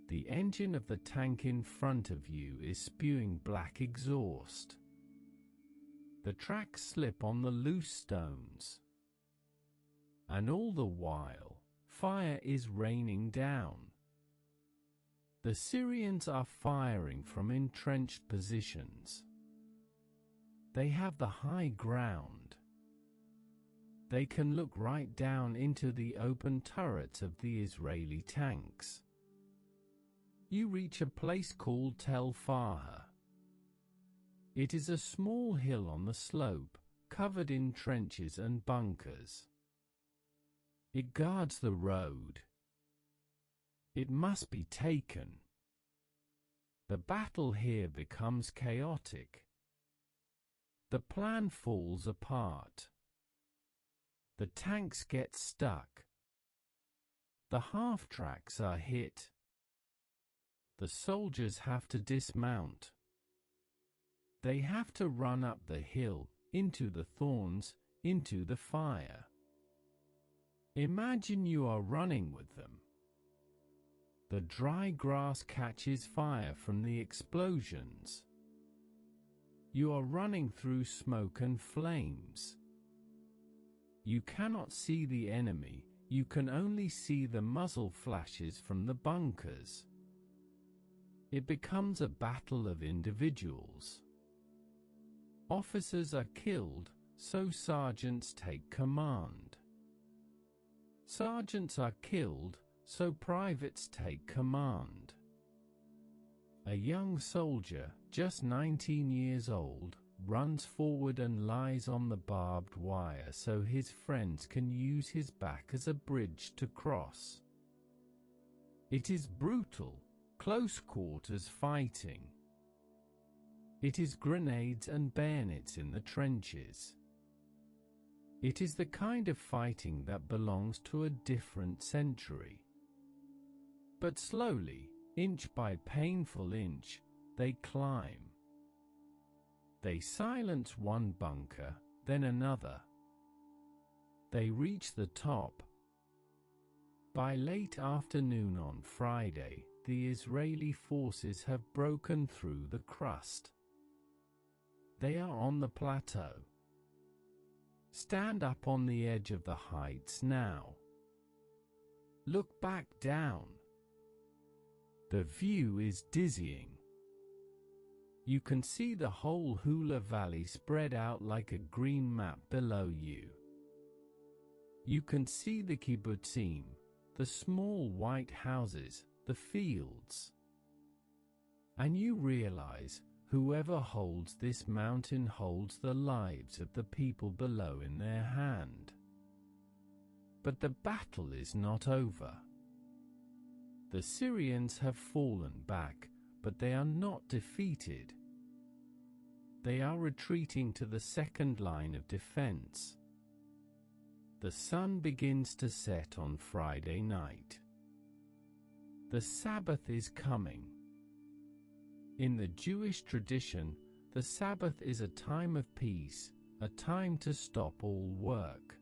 The engine of the tank in front of you is spewing black exhaust. The tracks slip on the loose stones. And all the while, fire is raining down. The Syrians are firing from entrenched positions. They have the high ground. They can look right down into the open turrets of the Israeli tanks. You reach a place called Tel Faha. It is a small hill on the slope, covered in trenches and bunkers. It guards the road. It must be taken. The battle here becomes chaotic. The plan falls apart. The tanks get stuck. The half-tracks are hit. The soldiers have to dismount. They have to run up the hill, into the thorns, into the fire. Imagine you are running with them. The dry grass catches fire from the explosions. You are running through smoke and flames. You cannot see the enemy, you can only see the muzzle flashes from the bunkers. It becomes a battle of individuals. Officers are killed, so sergeants take command. Sergeants are killed, so privates take command. A young soldier, just 19 years old, runs forward and lies on the barbed wire so his friends can use his back as a bridge to cross. It is brutal, close quarters fighting. It is grenades and bayonets in the trenches. It is the kind of fighting that belongs to a different century. But slowly, inch by painful inch, they climb. They silence one bunker, then another. They reach the top. By late afternoon on Friday, the Israeli forces have broken through the crust. They are on the plateau. Stand up on the edge of the heights now. Look back down. The view is dizzying. You can see the whole Hula Valley spread out like a green map below you. You can see the kibbutzim, the small white houses, the fields. And you realize, whoever holds this mountain holds the lives of the people below in their hand. But the battle is not over. The Syrians have fallen back, but they are not defeated. They are retreating to the second line of defense. The sun begins to set on Friday night. The Sabbath is coming. In the Jewish tradition, the Sabbath is a time of peace, a time to stop all work.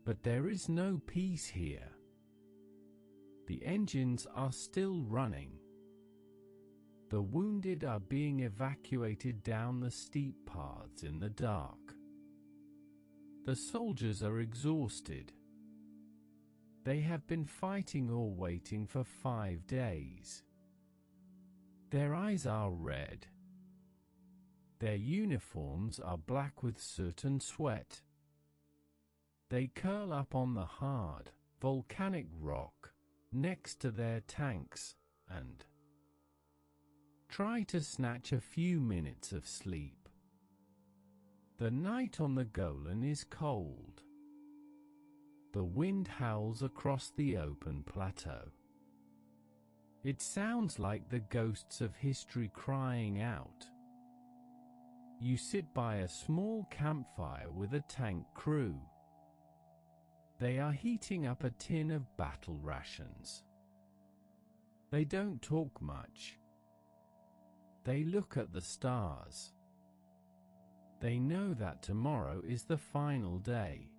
But there is no peace here. The engines are still running. The wounded are being evacuated down the steep paths in the dark. The soldiers are exhausted. They have been fighting or waiting for 5 days. Their eyes are red. Their uniforms are black with soot and sweat. They curl up on the hard, volcanic rock, next to their tanks, and try to snatch a few minutes of sleep. The night on the Golan is cold. The wind howls across the open plateau. It sounds like the ghosts of history crying out. You sit by a small campfire with a tank crew. They are heating up a tin of battle rations. They don't talk much. They look at the stars. They know that tomorrow is the final day.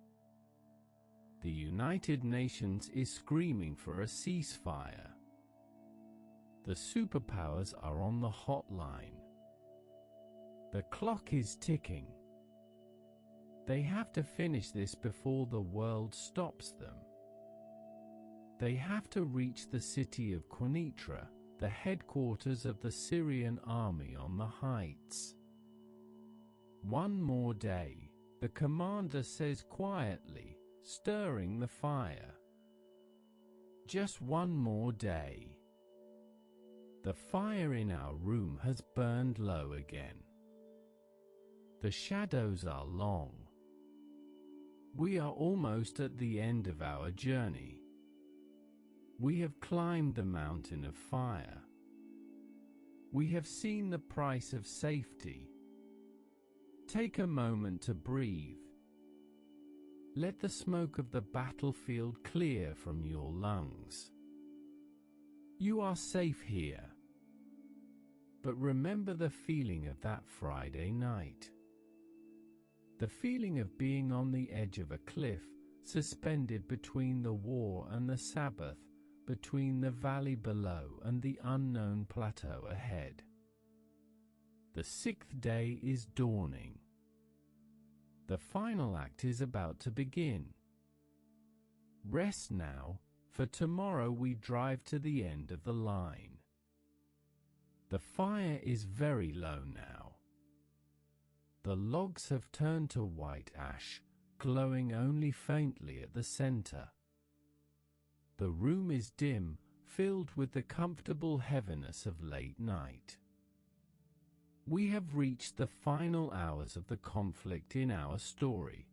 The United Nations is screaming for a ceasefire. The superpowers are on the hotline. The clock is ticking. They have to finish this before the world stops them. They have to reach the city of Quneitra, the headquarters of the Syrian army on the heights. One more day, the commander says quietly, stirring the fire. Just one more day. The fire in our room has burned low again. The shadows are long. We are almost at the end of our journey. We have climbed the mountain of fire. We have seen the price of safety. Take a moment to breathe. Let the smoke of the battlefield clear from your lungs. You are safe here. But remember the feeling of that Friday night. The feeling of being on the edge of a cliff, suspended between the war and the Sabbath, between the valley below and the unknown plateau ahead. The sixth day is dawning. The final act is about to begin. Rest now, for tomorrow we drive to the end of the line. The fire is very low now. The logs have turned to white ash, glowing only faintly at the center. The room is dim, filled with the comfortable heaviness of late night. We have reached the final hours of the conflict in our story.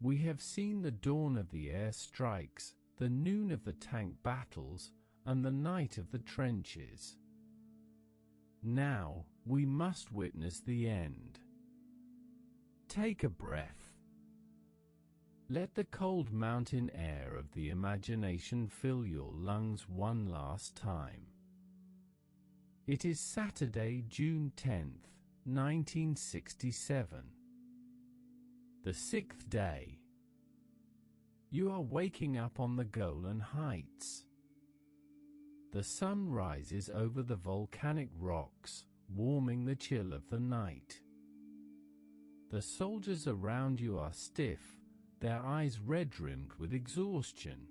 We have seen the dawn of the air strikes, the noon of the tank battles, and the night of the trenches. Now, we must witness the end. Take a breath. Let the cold mountain air of the imagination fill your lungs one last time. It is Saturday, June 10th, 1967. The sixth day. You are waking up on the Golan Heights. The sun rises over the volcanic rocks, warming the chill of the night. The soldiers around you are stiff, their eyes red-rimmed with exhaustion.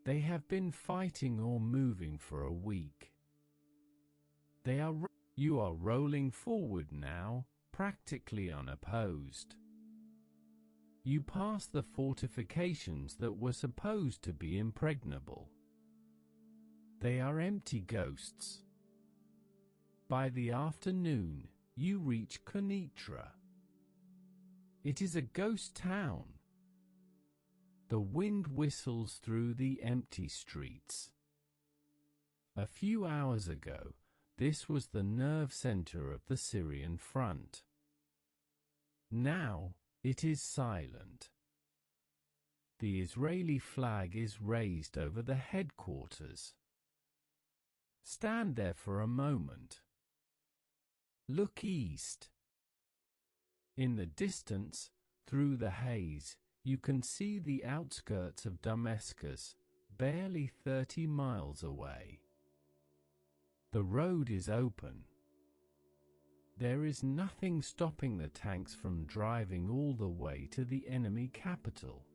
They have been fighting or moving for a week. You are rolling forward now, practically unopposed. You pass the fortifications that were supposed to be impregnable. They are empty ghosts. By the afternoon, you reach Quneitra. It is a ghost town. The wind whistles through the empty streets. A few hours ago, this was the nerve center of the Syrian front. Now, it is silent. The Israeli flag is raised over the headquarters. Stand there for a moment. Look east. In the distance, through the haze, you can see the outskirts of Damascus, barely 30 miles away. The road is open. There is nothing stopping the tanks from driving all the way to the enemy capital.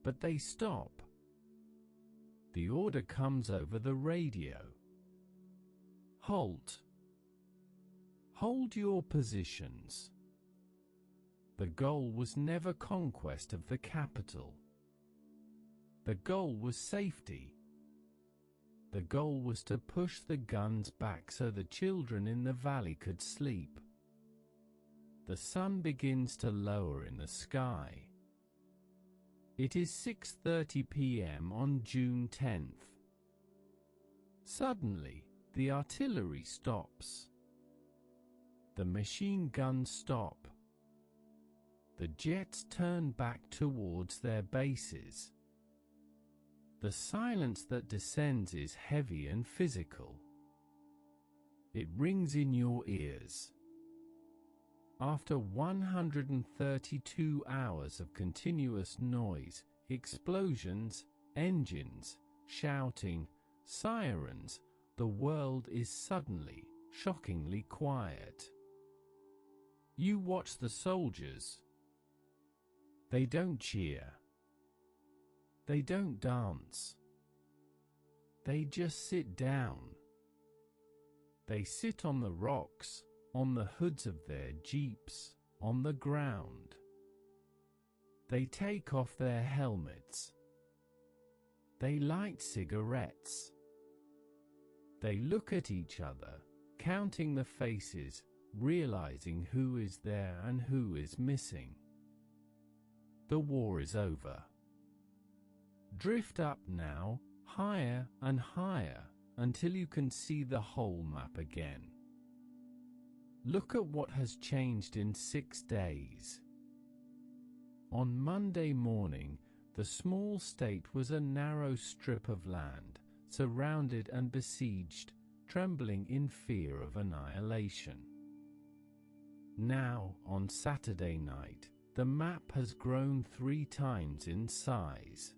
But they stop. The order comes over the radio. Halt. Hold your positions. The goal was never conquest of the capital. The goal was safety. The goal was to push the guns back so the children in the valley could sleep. The sun begins to lower in the sky. It is 6:30 p.m. on June 10th. Suddenly, the artillery stops. The machine guns stop. The jets turn back towards their bases. The silence that descends is heavy and physical. It rings in your ears. After 132 hours of continuous noise, explosions, engines, shouting, sirens, the world is suddenly, shockingly quiet. You watch the soldiers. They don't cheer. They don't dance. They just sit down. They sit on the rocks, on the hoods of their jeeps, on the ground. They take off their helmets. They light cigarettes. They look at each other, counting the faces, realizing who is there and who is missing. The war is over. Drift up now, higher and higher, until you can see the whole map again. Look at what has changed in 6 days. On Monday morning, the small state was a narrow strip of land, surrounded and besieged, trembling in fear of annihilation. Now, on Saturday night, the map has grown 3 times in size.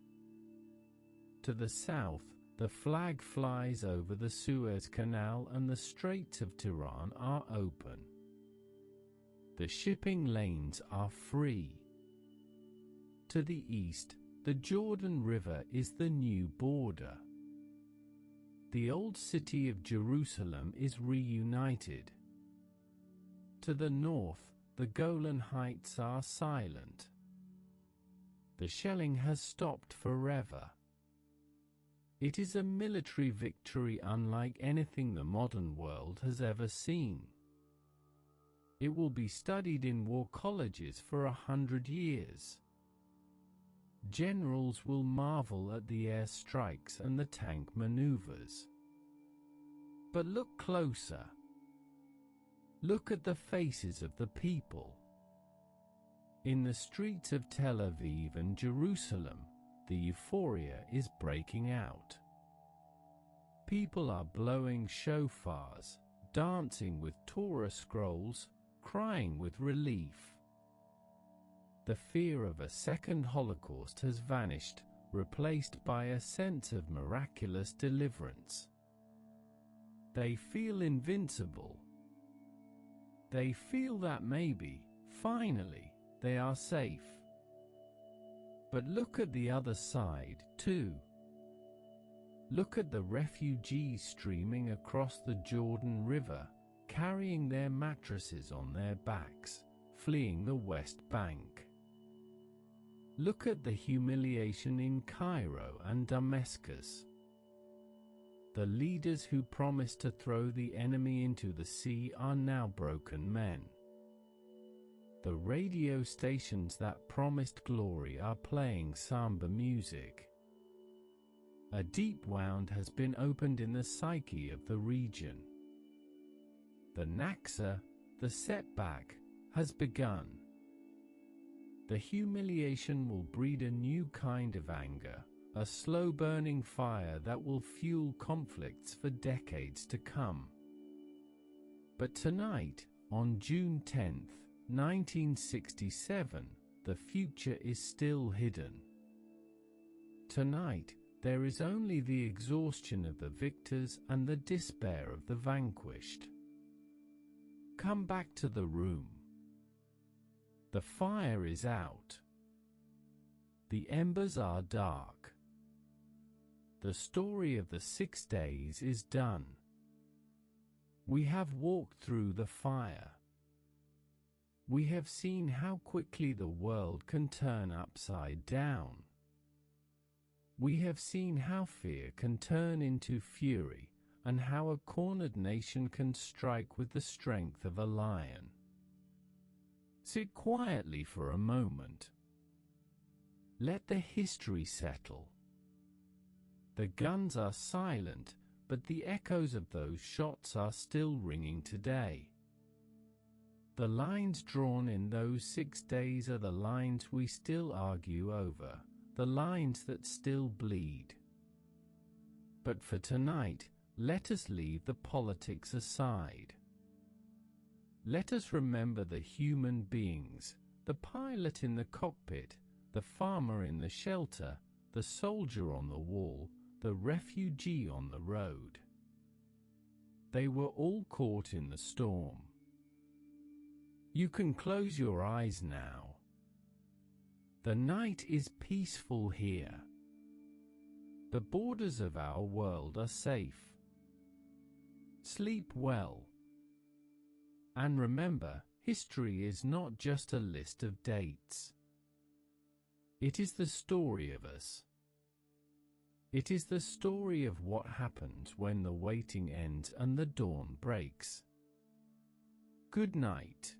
To the south, the flag flies over the Suez Canal and the Straits of Tiran are open. The shipping lanes are free. To the east, the Jordan River is the new border. The old city of Jerusalem is reunited. To the north, the Golan Heights are silent. The shelling has stopped forever. It is a military victory unlike anything the modern world has ever seen. It will be studied in war colleges for 100 years. Generals will marvel at the air strikes and the tank maneuvers. But look closer. Look at the faces of the people. In the streets of Tel Aviv and Jerusalem, the euphoria is breaking out. People are blowing shofars, dancing with Torah scrolls, crying with relief. The fear of a second Holocaust has vanished, replaced by a sense of miraculous deliverance. They feel invincible. They feel that maybe, finally, they are safe. But look at the other side, too. Look at the refugees streaming across the Jordan River, carrying their mattresses on their backs, fleeing the West Bank. Look at the humiliation in Cairo and Damascus. The leaders who promised to throw the enemy into the sea are now broken men. The radio stations that promised glory are playing samba music. A deep wound has been opened in the psyche of the region. The Naksa, the setback, has begun. The humiliation will breed a new kind of anger, a slow-burning fire that will fuel conflicts for decades to come. But tonight, on June 10th, 1967, the future is still hidden. Tonight, there is only the exhaustion of the victors and the despair of the vanquished. Come back to the room. The fire is out. The embers are dark. The story of the 6 days is done. We have walked through the fire. We have seen how quickly the world can turn upside down. We have seen how fear can turn into fury, and how a cornered nation can strike with the strength of a lion. Sit quietly for a moment. Let the history settle. The guns are silent, but the echoes of those shots are still ringing today. The lines drawn in those 6 days are the lines we still argue over, the lines that still bleed. But for tonight, let us leave the politics aside. Let us remember the human beings, the pilot in the cockpit, the farmer in the shelter, the soldier on the wall, the refugee on the road. They were all caught in the storm. You can close your eyes now. The night is peaceful here. The borders of our world are safe. Sleep well. And remember, history is not just a list of dates. It is the story of us. It is the story of what happens when the waiting ends and the dawn breaks. Good night.